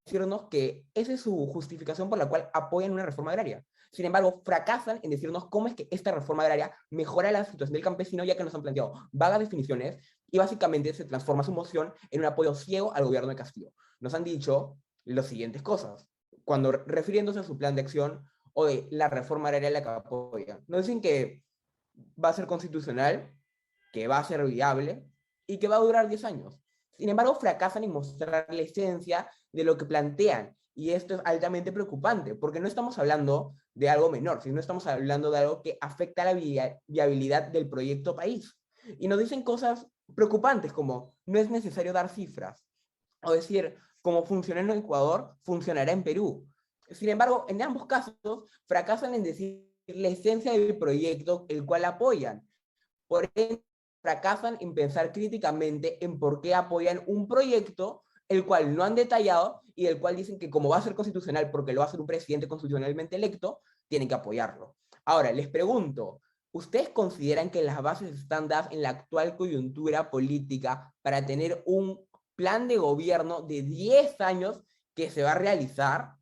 decirnos que esa es su justificación por la cual apoyan una reforma agraria. Sin embargo, fracasan en decirnos cómo es que esta reforma agraria mejora la situación del campesino, ya que nos han planteado vagas definiciones y básicamente se transforma su moción en un apoyo ciego al gobierno de Castillo. Nos han dicho las siguientes cosas, cuando refiriéndose a su plan de acción o de la reforma agraria la que apoyan. Nos dicen que va a ser constitucional, que va a ser viable y que va a durar 10 años. Sin embargo, fracasan en mostrar la esencia de lo que plantean. Y esto es altamente preocupante, porque no estamos hablando de algo menor, sino estamos hablando de algo que afecta a la viabilidad del proyecto país. Y nos dicen cosas preocupantes como no es necesario dar cifras, o decir, como funciona en Ecuador, funcionará en Perú. Sin embargo, en ambos casos, fracasan en decir la esencia del proyecto el cual apoyan. Por ende, fracasan en pensar críticamente en por qué apoyan un proyecto el cual no han detallado y el cual dicen que como va a ser constitucional porque lo va a hacer un presidente constitucionalmente electo, tienen que apoyarlo. Ahora, les pregunto, ¿ustedes consideran que las bases están dadas en la actual coyuntura política para tener un plan de gobierno de 10 años que se va a realizar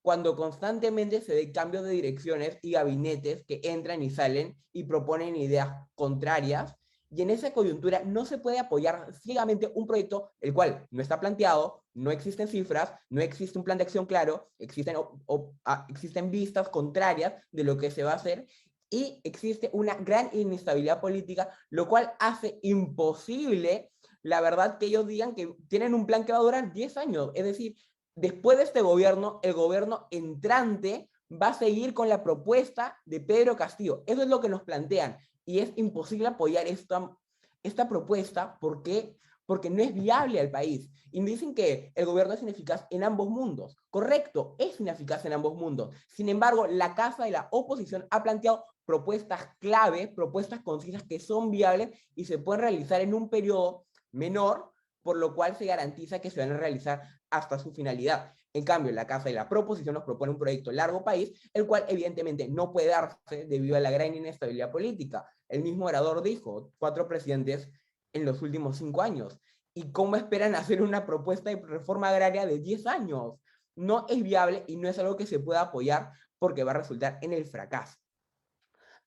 cuando constantemente se ve cambios de direcciones y gabinetes que entran y salen y proponen ideas contrarias? Y en esa coyuntura no se puede apoyar ciegamente un proyecto el cual no está planteado, no existen cifras, no existe un plan de acción claro, existen vistas contrarias de lo que se va a hacer y existe una gran inestabilidad política, lo cual hace imposible, la verdad, que ellos digan que tienen un plan que va a durar 10 años. Es decir, después de este gobierno, el gobierno entrante va a seguir con la propuesta de Pedro Castillo. Eso es lo que nos plantean. Y es imposible apoyar esta propuesta porque no es viable al país. Y me dicen que el gobierno es ineficaz en ambos mundos. Correcto, es ineficaz en ambos mundos. Sin embargo, la Casa de la Oposición ha planteado propuestas clave, propuestas concisas que son viables y se pueden realizar en un periodo menor, por lo cual se garantiza que se van a realizar hasta su finalidad. En cambio, la Casa de la Proposición nos propone un proyecto largo país, el cual evidentemente no puede darse debido a la gran inestabilidad política. El mismo orador dijo, 4 presidentes en los últimos 5 años. ¿Y cómo esperan hacer una propuesta de reforma agraria de 10 años? No es viable y no es algo que se pueda apoyar porque va a resultar en el fracaso.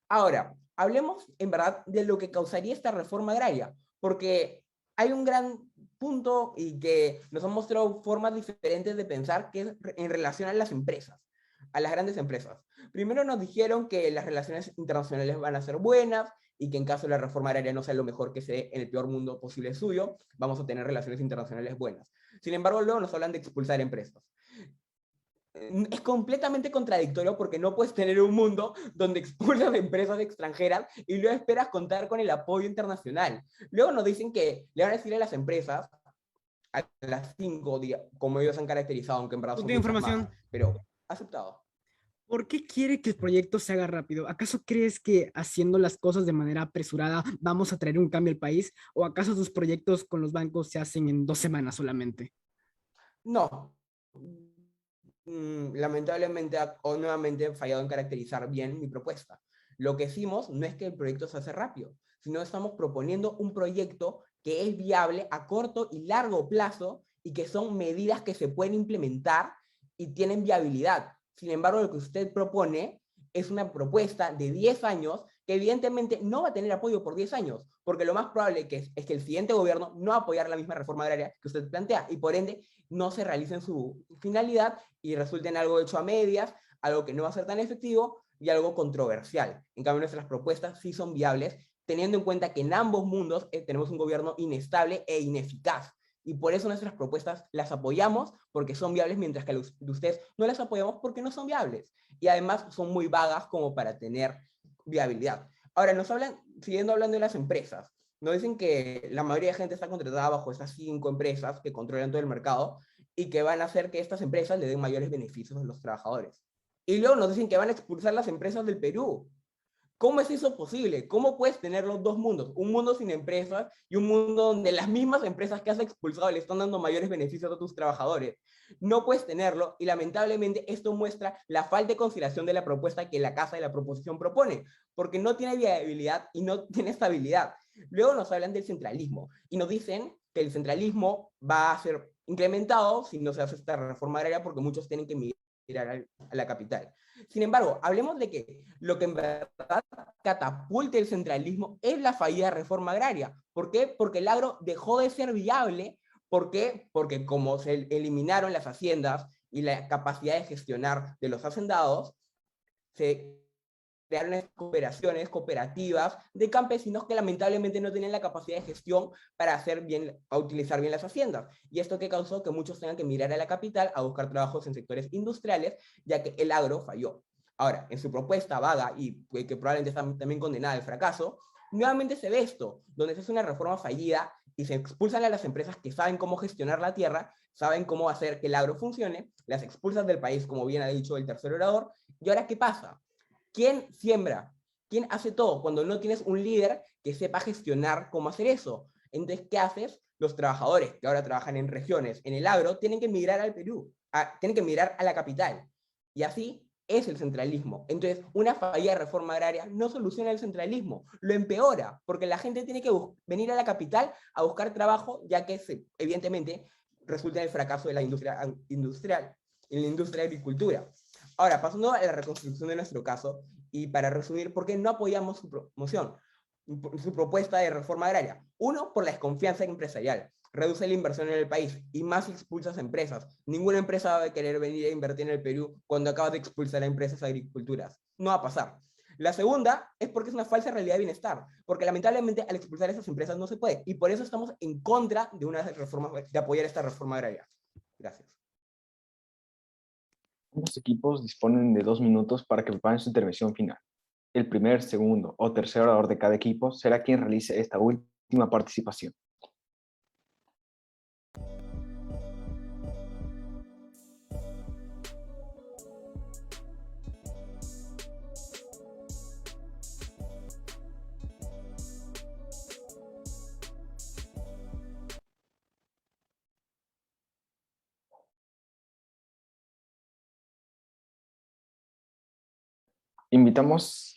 Ahora, hablemos en verdad de lo que causaría esta reforma agraria, porque hay un gran punto y que nos han mostrado formas diferentes de pensar que es en relación a las empresas, a las grandes empresas. Primero nos dijeron que las relaciones internacionales van a ser buenas y que en caso de la reforma agraria no sea lo mejor que se dé en el peor mundo posible suyo, vamos a tener relaciones internacionales buenas. Sin embargo, luego nos hablan de expulsar empresas. Es completamente contradictorio porque no puedes tener un mundo donde expulsas empresas extranjeras y luego esperas contar con el apoyo internacional. Luego nos dicen que le van a decir a las empresas a las 5 días, como ellos han caracterizado, aunque en verdad son muchas información. más, pero aceptado. ¿Por qué quiere que el proyecto se haga rápido? ¿Acaso crees que haciendo las cosas de manera apresurada vamos a traer un cambio al país? ¿O acaso sus proyectos con los bancos se hacen en 2 semanas solamente? No. Lamentablemente nuevamente he fallado en caracterizar bien mi propuesta. Lo que hicimos no es que el proyecto se hace rápido, sino estamos proponiendo un proyecto que es viable a corto y largo plazo y que son medidas que se pueden implementar y tienen viabilidad. Sin embargo, lo que usted propone es una propuesta de 10 años que evidentemente no va a tener apoyo por 10 años, porque lo más probable es que el siguiente gobierno no va a apoyar la misma reforma agraria que usted plantea, y por ende no se realice en su finalidad y resulte en algo hecho a medias, algo que no va a ser tan efectivo y algo controversial. En cambio, nuestras propuestas sí son viables, teniendo en cuenta que en ambos mundos tenemos un gobierno inestable e ineficaz. Y por eso nuestras propuestas las apoyamos porque son viables, mientras que de ustedes no las apoyamos porque no son viables. Y además son muy vagas como para tener viabilidad. Ahora, nos hablan, siguiendo hablando de las empresas, nos dicen que la mayoría de gente está contratada bajo estas 5 empresas que controlan todo el mercado y que van a hacer que estas empresas le den mayores beneficios a los trabajadores. Y luego nos dicen que van a expulsar las empresas del Perú. ¿Cómo es eso posible? ¿Cómo puedes tener los dos mundos? Un mundo sin empresas y un mundo donde las mismas empresas que has expulsado le están dando mayores beneficios a tus trabajadores. No puedes tenerlo y lamentablemente esto muestra la falta de consideración de la propuesta que la Casa de la Proposición propone, porque no tiene viabilidad y no tiene estabilidad. Luego nos hablan del centralismo y nos dicen que el centralismo va a ser incrementado si no se hace esta reforma agraria porque muchos tienen que emigrar a la capital. Sin embargo, hablemos de que lo que en verdad catapulta el centralismo es la fallida reforma agraria. ¿Por qué? Porque el agro dejó de ser viable. ¿Por qué? Porque como se eliminaron las haciendas y la capacidad de gestionar de los hacendados, se crearon cooperativas de campesinos que lamentablemente no tenían la capacidad de gestión para utilizar bien las haciendas. Y esto que causó que muchos tengan que migrar a la capital a buscar trabajos en sectores industriales, ya que el agro falló. Ahora, en su propuesta vaga y que probablemente está también condenada al fracaso, nuevamente se ve esto, donde se hace una reforma fallida y se expulsan a las empresas que saben cómo gestionar la tierra, saben cómo hacer que el agro funcione, las expulsan del país, como bien ha dicho el tercer orador. ¿Y ahora qué pasa? ¿Quién siembra? ¿Quién hace todo? Cuando no tienes un líder que sepa gestionar cómo hacer eso. Entonces, ¿qué haces? Los trabajadores que ahora trabajan en regiones, en el agro, tienen que migrar al Perú, tienen que migrar a la capital. Y así es el centralismo. Entonces, una fallida reforma agraria no soluciona el centralismo, lo empeora, porque la gente tiene que venir a la capital a buscar trabajo, ya que evidentemente resulta en el fracaso de la industria de agricultura. Ahora, pasando a la reconstrucción de nuestro caso, y para resumir, ¿por qué no apoyamos su propuesta de reforma agraria? Uno, por la desconfianza empresarial. Reduce la inversión en el país y más expulsas empresas. Ninguna empresa va a querer venir a invertir en el Perú cuando acabas de expulsar a empresas agriculturas. No va a pasar. La segunda es porque es una falsa realidad de bienestar, porque lamentablemente al expulsar a esas empresas no se puede, y por eso estamos en contra de apoyar esta reforma agraria. Gracias. Los equipos disponen de 2 minutos para que preparen su intervención final. El primer, segundo o tercer orador de cada equipo será quien realice esta última participación. Invitamos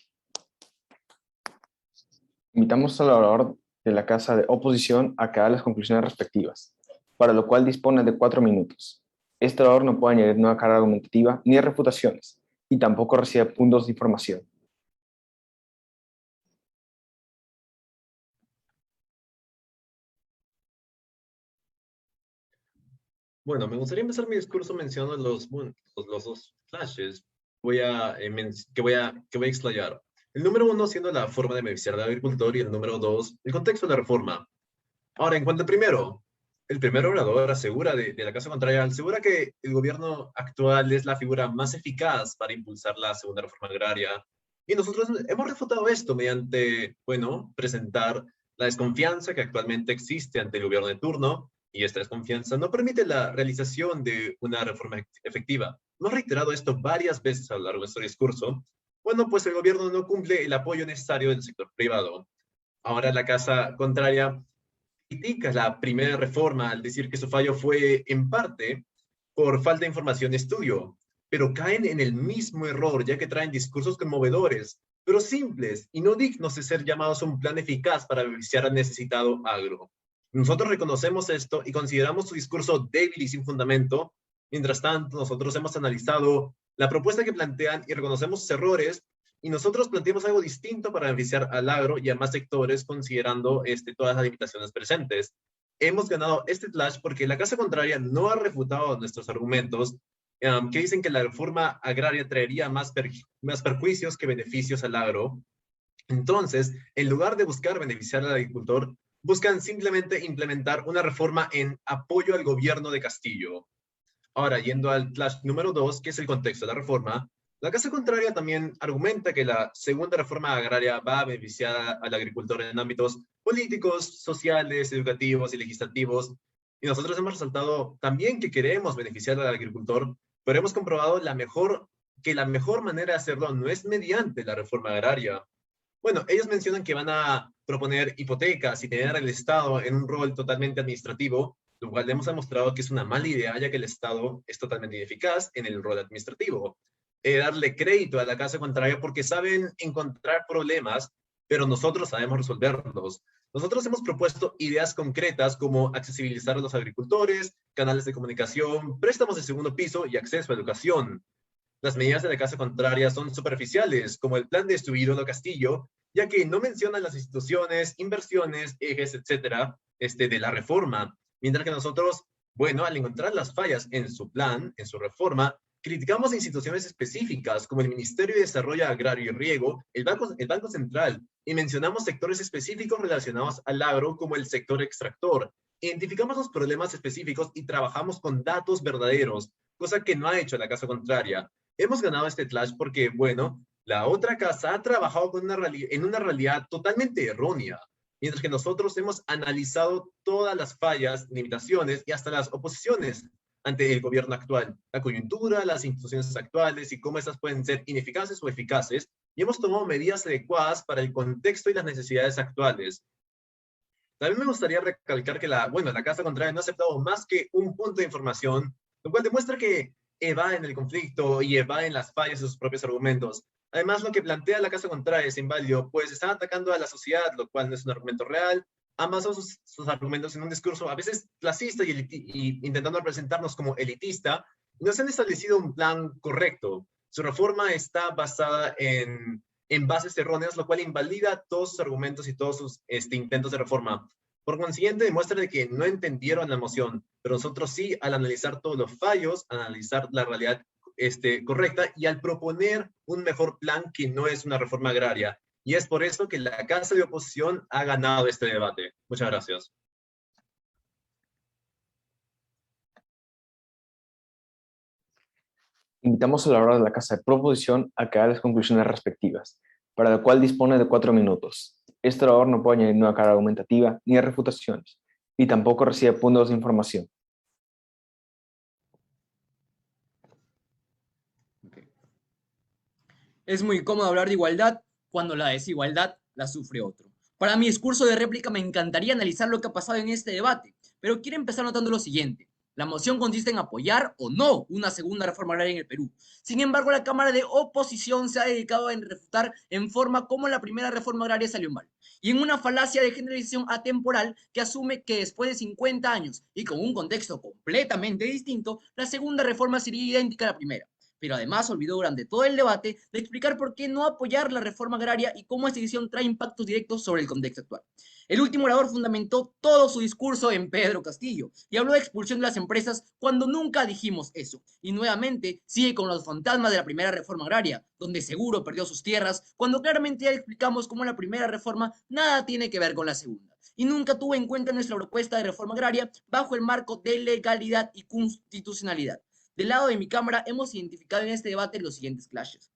al orador de la casa de oposición a que haga las conclusiones respectivas, para lo cual dispone de 4 minutos. Este orador no puede añadir nueva carga argumentativa ni refutaciones, y tampoco recibe puntos de información. Bueno, me gustaría empezar mi discurso mencionando los 2 flashes que voy a explayar. El número 1 siendo la forma de beneficiar al agricultor y el número 2, el contexto de la reforma. Ahora, en cuanto al primero, el primer orador asegura de la casa contraria, asegura que el gobierno actual es la figura más eficaz para impulsar la segunda reforma agraria. Y nosotros hemos refutado esto mediante, bueno, presentar la desconfianza que actualmente existe ante el gobierno de turno, y esta desconfianza no permite la realización de una reforma efectiva. Hemos reiterado esto varias veces a lo largo de nuestro discurso. Bueno, pues el gobierno no cumple el apoyo necesario del sector privado. Ahora la casa contraria critica la primera reforma al decir que su fallo fue, en parte, por falta de información y estudio, pero caen en el mismo error, ya que traen discursos conmovedores, pero simples y no dignos de ser llamados a un plan eficaz para beneficiar al necesitado agro. Nosotros reconocemos esto y consideramos su discurso débil y sin fundamento. Mientras tanto, nosotros hemos analizado la propuesta que plantean y reconocemos sus errores, y nosotros planteamos algo distinto para beneficiar al agro y a más sectores, considerando todas las limitaciones presentes. Hemos ganado este flash porque la casa contraria no ha refutado nuestros argumentos, que dicen que la reforma agraria traería más perjuicios que beneficios al agro. Entonces, en lugar de buscar beneficiar al agricultor, buscan simplemente implementar una reforma en apoyo al gobierno de Castillo. Ahora, yendo al flash número 2, que es el contexto de la reforma, la casa contraria también argumenta que la segunda reforma agraria va a beneficiar al agricultor en ámbitos políticos, sociales, educativos y legislativos. Y nosotros hemos resaltado también que queremos beneficiar al agricultor, pero hemos comprobado que la mejor manera de hacerlo no es mediante la reforma agraria. Bueno, ellos mencionan que van a proponer hipotecas y tener al Estado en un rol totalmente administrativo, lo cual hemos demostrado que es una mala idea, ya que el Estado es totalmente ineficaz en el rol administrativo. Darle crédito a la casa contraria porque saben encontrar problemas, pero nosotros sabemos resolverlos. Nosotros hemos propuesto ideas concretas como accesibilizar a los agricultores, canales de comunicación, préstamos de segundo piso y acceso a educación. Las medidas de la casa contraria son superficiales, como el plan de Estúpido Castillo, ya que no mencionan las instituciones, inversiones, ejes, etcétera, de la reforma, mientras que nosotros, bueno, al encontrar las fallas en su plan, en su reforma, criticamos instituciones específicas como el Ministerio de Desarrollo Agrario y Riego, el Banco Central, y mencionamos sectores específicos relacionados al agro como el sector extractor. Identificamos los problemas específicos y trabajamos con datos verdaderos, cosa que no ha hecho la casa contraria. Hemos ganado este clash porque, bueno, la otra casa ha trabajado en una realidad totalmente errónea, mientras que nosotros hemos analizado todas las fallas, limitaciones y hasta las oposiciones ante el gobierno actual, la coyuntura, las instituciones actuales y cómo estas pueden ser ineficaces o eficaces, y hemos tomado medidas adecuadas para el contexto y las necesidades actuales. También me gustaría recalcar que la casa contraria no ha aceptado más que un punto de información, lo cual demuestra que evaden el conflicto y evaden las fallas de sus propios argumentos. Además, lo que plantea la casa contraria es inválido, pues están atacando a la sociedad, lo cual no es un argumento real. Ambas son sus argumentos en un discurso a veces clasista y intentando presentarnos como elitista, y no se han establecido un plan correcto. Su reforma está basada en bases erróneas, lo cual invalida todos sus argumentos y todos sus intentos de reforma. Por consiguiente, demuestra de que no entendieron la moción, pero nosotros sí, al analizar todos los fallos, analizar la realidad correcta y al proponer un mejor plan que no es una reforma agraria. Y es por eso que la casa de oposición ha ganado este debate. Muchas gracias. Invitamos a la hora de la casa de proposición a que haga las conclusiones respectivas, para lo cual dispone de 4 minutos. Este orador no puede añadir nueva carga argumentativa ni refutaciones, y tampoco recibe puntos de información. Es muy cómodo hablar de igualdad cuando la desigualdad la sufre otro. Para mi discurso de réplica me encantaría analizar lo que ha pasado en este debate, pero quiero empezar notando lo siguiente. La moción consiste en apoyar o no una segunda reforma agraria en el Perú. Sin embargo, la Cámara de Oposición se ha dedicado a refutar en forma cómo la primera reforma agraria salió mal, y en una falacia de generalización atemporal que asume que después de 50 años y con un contexto completamente distinto, la segunda reforma sería idéntica a la primera. Pero además olvidó durante todo el debate de explicar por qué no apoyar la reforma agraria y cómo esta decisión trae impactos directos sobre el contexto actual. El último orador fundamentó todo su discurso en Pedro Castillo y habló de expulsión de las empresas cuando nunca dijimos eso. Y nuevamente sigue con los fantasmas de la primera reforma agraria, donde seguro perdió sus tierras, cuando claramente ya explicamos cómo la primera reforma nada tiene que ver con la segunda. Y nunca tuvo en cuenta nuestra propuesta de reforma agraria bajo el marco de legalidad y constitucionalidad. Del lado de mi cámara hemos identificado en este debate los siguientes clashes.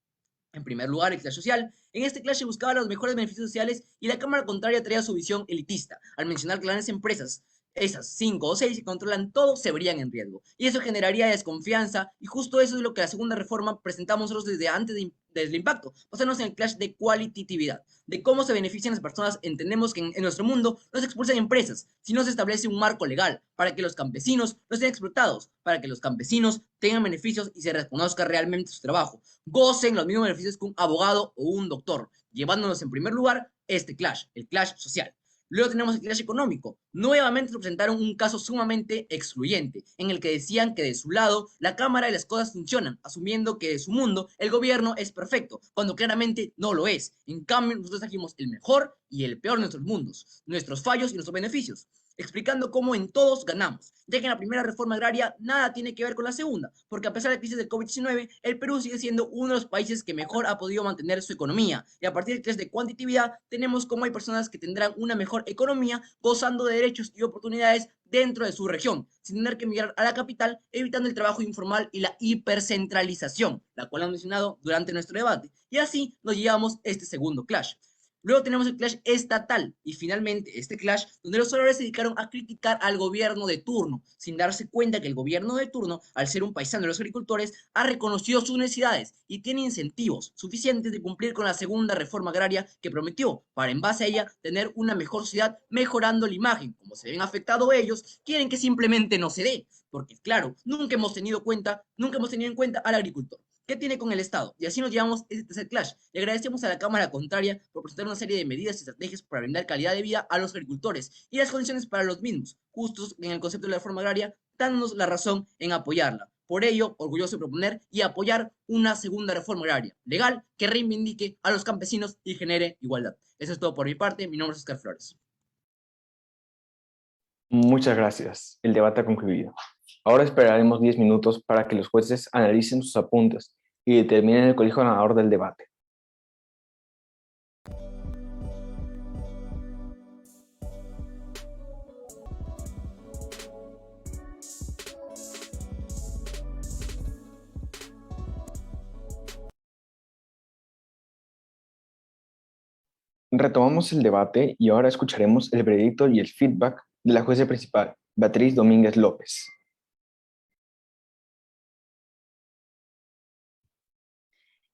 En primer lugar, el clash social. En este clash se buscaba los mejores beneficios sociales y la cámara contraria traía su visión elitista, al mencionar que las empresas, esas 5 o 6 que controlan todo, se verían en riesgo. Y eso generaría desconfianza, y justo eso es lo que la segunda reforma presentamos nosotros desde antes desde el impacto. Basarnos en el clash de cualitatividad, de cómo se benefician las personas. Entendemos que en nuestro mundo no se expulsan empresas, sino se establece un marco legal para que los campesinos no estén explotados, para que los campesinos tengan beneficios y se reconozca realmente su trabajo, gocen los mismos beneficios que un abogado o un doctor, llevándonos en primer lugar este clash, el clash social. Luego tenemos el clash económico. Nuevamente nos presentaron un caso sumamente excluyente, en el que decían que de su lado la Cámara y las cosas funcionan, asumiendo que de su mundo el gobierno es perfecto, cuando claramente no lo es. En cambio, nosotros trajimos el mejor y el peor de nuestros mundos, nuestros fallos y nuestros beneficios, explicando cómo en todos ganamos, ya que en la primera reforma agraria nada tiene que ver con la segunda, porque a pesar de la crisis del COVID-19, el Perú sigue siendo uno de los países que mejor ha podido mantener su economía, y a partir del test de cuantitatividad tenemos cómo hay personas que tendrán una mejor economía, gozando de derechos y oportunidades dentro de su región, sin tener que emigrar a la capital, evitando el trabajo informal y la hipercentralización, la cual han mencionado durante nuestro debate, y así nos llevamos este segundo clash. Luego tenemos el clash estatal y finalmente este clash donde los oradores se dedicaron a criticar al gobierno de turno, sin darse cuenta que el gobierno de turno, al ser un paisano de los agricultores, ha reconocido sus necesidades y tiene incentivos suficientes de cumplir con la segunda reforma agraria que prometió, para en base a ella tener una mejor sociedad, mejorando la imagen. Como se ven afectados ellos, quieren que simplemente no se dé, porque claro, nunca hemos tenido en cuenta al agricultor. ¿Qué tiene con el Estado? Y así nos llevamos este tercer clash. Le agradecemos a la Cámara Contraria por presentar una serie de medidas y estrategias para brindar calidad de vida a los agricultores y las condiciones para los mismos, justos en el concepto de la reforma agraria, dándonos la razón en apoyarla. Por ello, orgulloso de proponer y apoyar una segunda reforma agraria legal que reivindique a los campesinos y genere igualdad. Eso es todo por mi parte. Mi nombre es Oscar Flores. Muchas gracias. El debate ha concluido. Ahora esperaremos 10 minutos para que los jueces analicen sus apuntes y determinen el colegio ganador del debate. Retomamos el debate y ahora escucharemos el veredicto y el feedback de la jueza principal, Beatriz Domínguez López.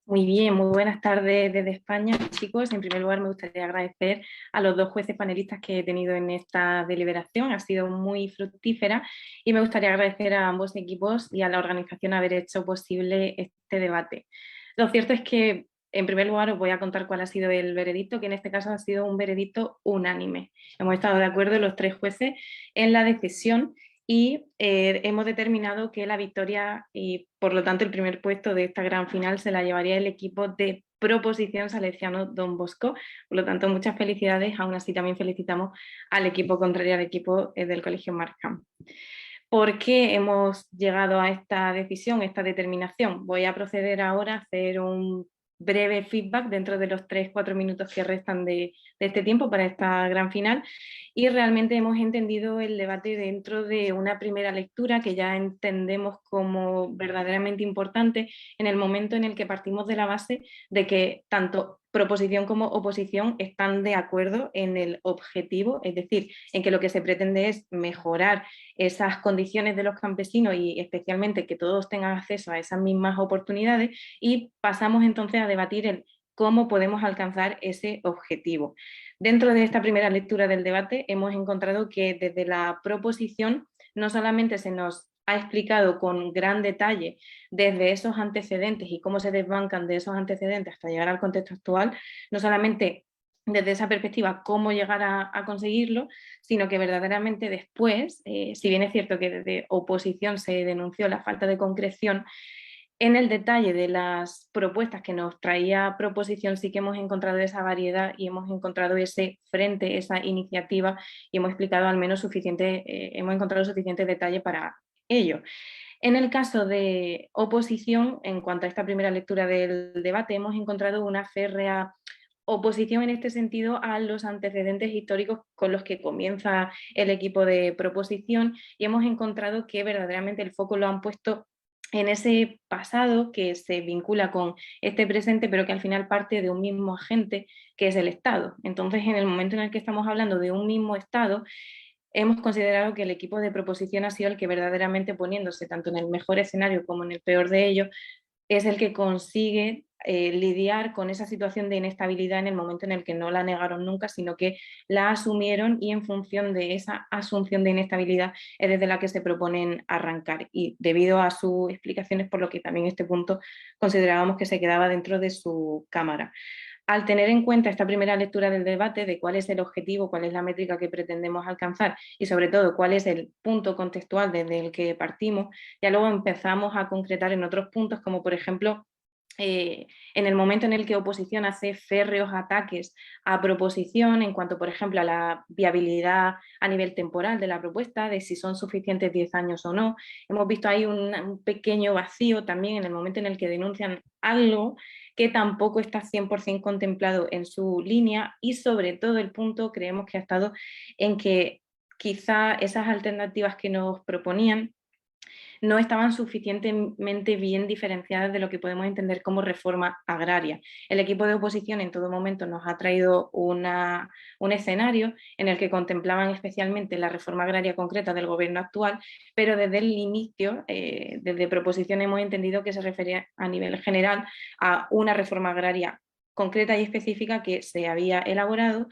Muy bien, muy buenas tardes desde España, chicos. En primer lugar, me gustaría agradecer a los dos jueces panelistas que he tenido en esta deliberación. Ha sido muy fructífera y me gustaría agradecer a ambos equipos y a la organización haber hecho posible este debate. Lo cierto es que, en primer lugar, os voy a contar cuál ha sido el veredicto, que en este caso ha sido un veredicto unánime. Hemos estado de acuerdo los tres jueces en la decisión y hemos determinado que la victoria y por lo tanto el primer puesto de esta gran final se la llevaría el equipo de Proposición Salesiano Don Bosco. Por lo tanto, muchas felicidades. Aún así también felicitamos al equipo contrario, al equipo del Colegio Markham. ¿Por qué hemos llegado a esta decisión, esta determinación? Voy a proceder ahora a hacer un breve feedback dentro de los 3-4 minutos que restan de este tiempo para esta gran final, y realmente hemos entendido el debate dentro de una primera lectura que ya entendemos como verdaderamente importante en el momento en el que partimos de la base de que tanto proposición como oposición están de acuerdo en el objetivo, es decir, en que lo que se pretende es mejorar esas condiciones de los campesinos y especialmente que todos tengan acceso a esas mismas oportunidades, y pasamos entonces a debatir el cómo podemos alcanzar ese objetivo. Dentro de esta primera lectura del debate hemos encontrado que desde la proposición no solamente se nos ha explicado con gran detalle desde esos antecedentes y cómo se desbancan de esos antecedentes hasta llegar al contexto actual, no solamente desde esa perspectiva cómo llegar a conseguirlo, sino que verdaderamente después, si bien es cierto que desde oposición se denunció la falta de concreción, en el detalle de las propuestas que nos traía proposición sí que hemos encontrado esa variedad y hemos encontrado ese frente, esa iniciativa, y hemos explicado al menos hemos encontrado suficiente detalle para ello. En el caso de oposición, en cuanto a esta primera lectura del debate, hemos encontrado una férrea oposición en este sentido a los antecedentes históricos con los que comienza el equipo de proposición, y hemos encontrado que verdaderamente el foco lo han puesto en ese pasado que se vincula con este presente, pero que al final parte de un mismo agente, que es el Estado. Entonces, en el momento en el que estamos hablando de un mismo Estado, hemos considerado que el equipo de proposición ha sido el que verdaderamente, poniéndose tanto en el mejor escenario como en el peor de ellos, es el que consigue lidiar con esa situación de inestabilidad en el momento en el que no la negaron nunca, sino que la asumieron, y en función de esa asunción de inestabilidad es desde la que se proponen arrancar. Y debido a sus explicaciones, por lo que también este punto considerábamos que se quedaba dentro de su cámara. Al tener en cuenta esta primera lectura del debate de cuál es el objetivo, cuál es la métrica que pretendemos alcanzar y sobre todo cuál es el punto contextual desde el que partimos, ya luego empezamos a concretar en otros puntos, como por ejemplo en el momento en el que oposición hace férreos ataques a proposición en cuanto, por ejemplo, a la viabilidad a nivel temporal de la propuesta, de si son suficientes 10 años o no. Hemos visto ahí un pequeño vacío también en el momento en el que denuncian algo que tampoco está 100% contemplado en su línea, y sobre todo el punto creemos que ha estado en que quizá esas alternativas que nos proponían no estaban suficientemente bien diferenciadas de lo que podemos entender como reforma agraria. El equipo de oposición en todo momento nos ha traído un escenario en el que contemplaban especialmente la reforma agraria concreta del gobierno actual, pero desde el inicio, desde proposición, hemos entendido que se refería a nivel general a una reforma agraria concreta y específica que se había elaborado,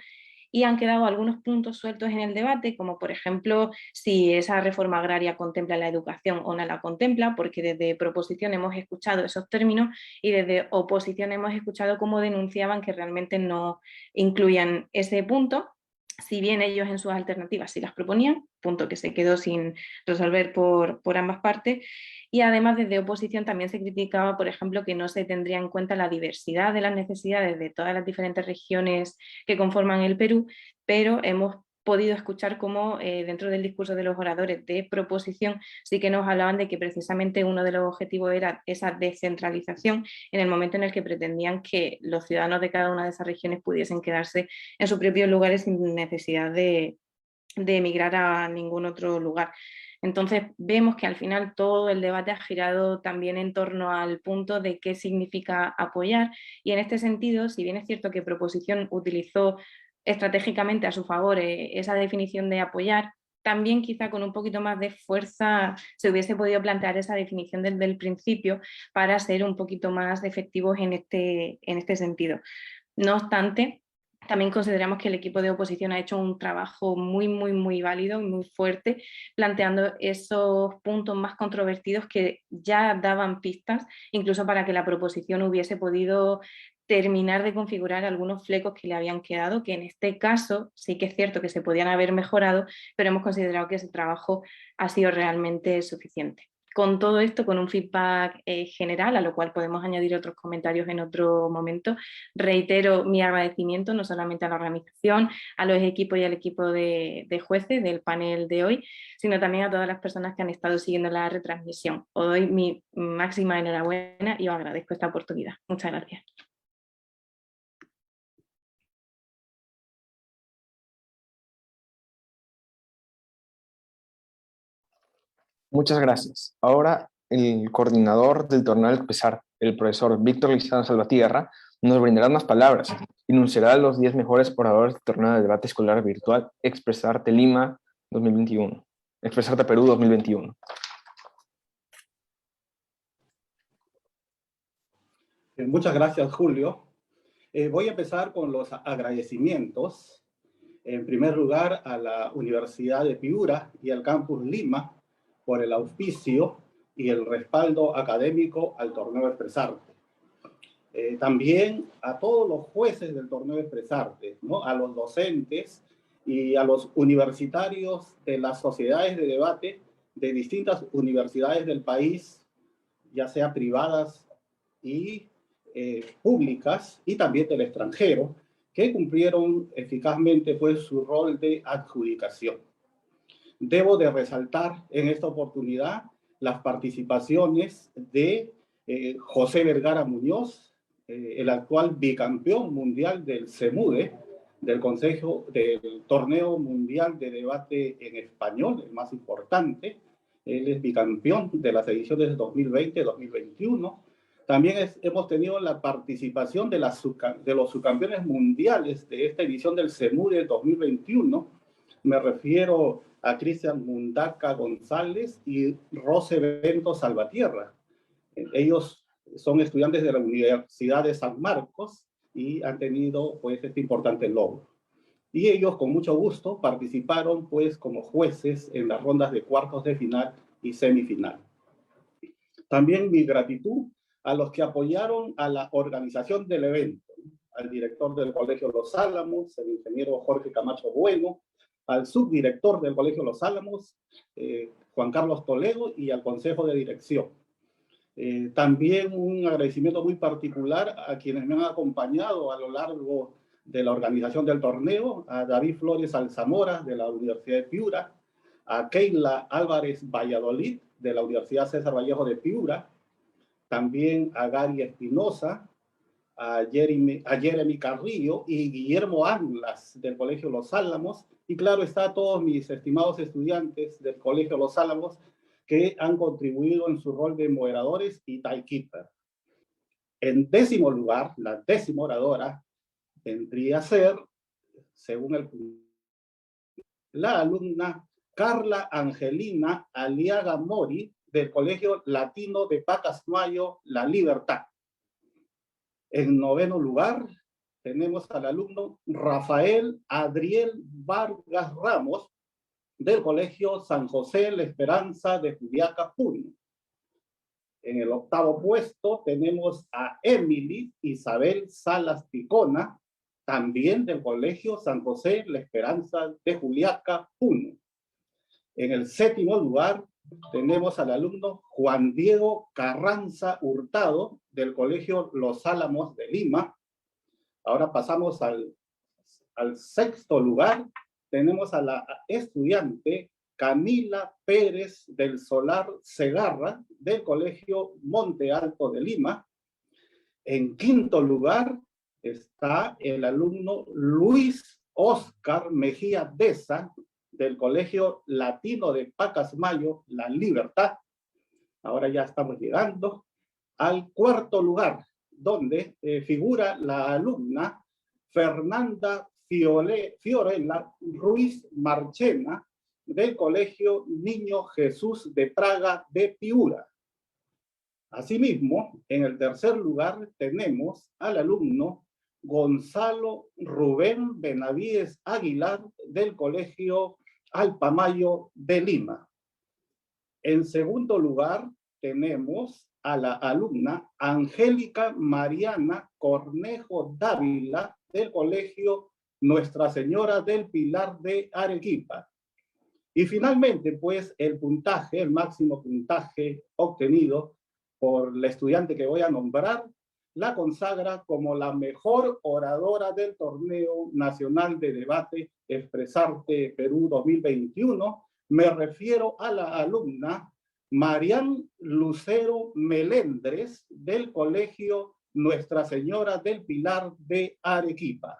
y han quedado algunos puntos sueltos en el debate, como por ejemplo si esa reforma agraria contempla la educación o no la contempla, porque desde proposición hemos escuchado esos términos y desde oposición hemos escuchado cómo denunciaban que realmente no incluían ese punto. si bien ellos en sus alternativas sí las proponían, punto que se quedó sin resolver por ambas partes. Y además desde oposición también se criticaba, por ejemplo, que no se tendría en cuenta la diversidad de las necesidades de todas las diferentes regiones que conforman el Perú, pero hemos podido escuchar cómo dentro del discurso de los oradores de proposición sí que nos hablaban de que precisamente uno de los objetivos era esa descentralización en el momento en el que pretendían que los ciudadanos de cada una de esas regiones pudiesen quedarse en sus propios lugares sin necesidad de emigrar a ningún otro lugar. Entonces vemos que al final todo el debate ha girado también en torno al punto de qué significa apoyar, y en este sentido, si bien es cierto que Proposición utilizó estratégicamente a su favor esa definición de apoyar, también quizá con un poquito más de fuerza se hubiese podido plantear esa definición desde el principio para ser un poquito más efectivos en este sentido. No obstante, también consideramos que el equipo de oposición ha hecho un trabajo muy válido y muy fuerte, planteando esos puntos más controvertidos que ya daban pistas, incluso para que la proposición hubiese podido terminar de configurar algunos flecos que le habían quedado, que en este caso sí que es cierto que se podían haber mejorado, pero hemos considerado que ese trabajo ha sido realmente suficiente. Con todo esto, con un feedback general, a lo cual podemos añadir otros comentarios en otro momento, reitero mi agradecimiento no solamente a la organización, a los equipos y al equipo de jueces del panel de hoy, sino también a todas las personas que han estado siguiendo la retransmisión. Os doy mi máxima enhorabuena y os agradezco esta oportunidad. Muchas gracias. Muchas gracias. Ahora el coordinador del torneo del Pesar, el profesor Víctor Lizano Salvatierra, nos brindará unas palabras. Enunciará los 10 mejores oradores del torneo de debate escolar virtual Expresarte Lima 2021. Expresarte Perú 2021. Muchas gracias, Julio. Voy a empezar con los agradecimientos. En primer lugar, a la Universidad de Piura y al Campus Lima por el auspicio y el respaldo académico al torneo Expresarte. También a todos los jueces del torneo Expresarte, ¿no? A los docentes y a los universitarios de las sociedades de debate de distintas universidades del país, ya sea privadas y públicas, y también del extranjero, que cumplieron eficazmente pues, su rol de adjudicación. Debo de resaltar en esta oportunidad las participaciones de José Vergara Muñoz, el actual bicampeón mundial del CEMUDE, del Consejo del Torneo Mundial de Debate en Español, el más importante. Él es bicampeón de las ediciones 2020-2021. También hemos tenido la participación de los subcampeones mundiales de esta edición del CEMUDE 2021. Me refiero a Cristian Mundaca González y Rose Bento Salvatierra. Ellos son estudiantes de la Universidad de San Marcos y han tenido pues este importante logro. Y ellos con mucho gusto participaron pues como jueces en las rondas de cuartos de final y semifinal. También mi gratitud a los que apoyaron a la organización del evento, al director del Colegio Los Álamos, el ingeniero Jorge Camacho Bueno, al subdirector del Colegio Los Álamos, Juan Carlos Toledo, y al Consejo de Dirección. También un agradecimiento muy particular a quienes me han acompañado a lo largo de la organización del torneo, a David Flores Alzamora, de la Universidad de Piura, a Keila Álvarez Valladolid, de la Universidad César Vallejo de Piura, también a Gary Espinosa, a Jeremy Carrillo y Guillermo Anglas, del Colegio Los Álamos, y claro está a todos mis estimados estudiantes del Colegio Los Álamos que han contribuido en su rol de moderadores y timekeeper. En 10º lugar, la 10ª oradora vendría a ser, según la alumna Carla Angelina Aliaga Mori, del Colegio Latino de Pacasmayo, La Libertad. En 9º lugar, tenemos al alumno Rafael Adriel Vargas Ramos, del Colegio San José La Esperanza de Juliaca, Puno. En el 8º puesto tenemos a Emily Isabel Salas Picona, también del Colegio San José La Esperanza de Juliaca, Puno. En el 7º lugar tenemos al alumno Juan Diego Carranza Hurtado del Colegio Los Álamos de Lima. Ahora pasamos al 6º lugar. Tenemos a la estudiante Camila Pérez del Solar Segarra del Colegio Monte Alto de Lima. En 5º lugar está el alumno Luis Oscar Mejía Deza del Colegio Latino de Pacasmayo, La Libertad. Ahora ya estamos llegando al 4º lugar, donde figura la alumna Fernanda Fiorella Ruiz Marchena del Colegio Niño Jesús de Praga de Piura. Asimismo, en el 3er lugar tenemos al alumno Gonzalo Rubén Benavides Aguilar del Colegio Alpamayo de Lima. En 2º lugar tenemos a la alumna Angélica Mariana Cornejo Dávila del Colegio Nuestra Señora del Pilar de Arequipa. Y finalmente, pues, el máximo puntaje obtenido por la estudiante que voy a nombrar, la consagra como la mejor oradora del Torneo Nacional de Debate Expresarte Perú 2021. Me refiero a la alumna Marian Lucero Melendres del Colegio Nuestra Señora del Pilar de Arequipa.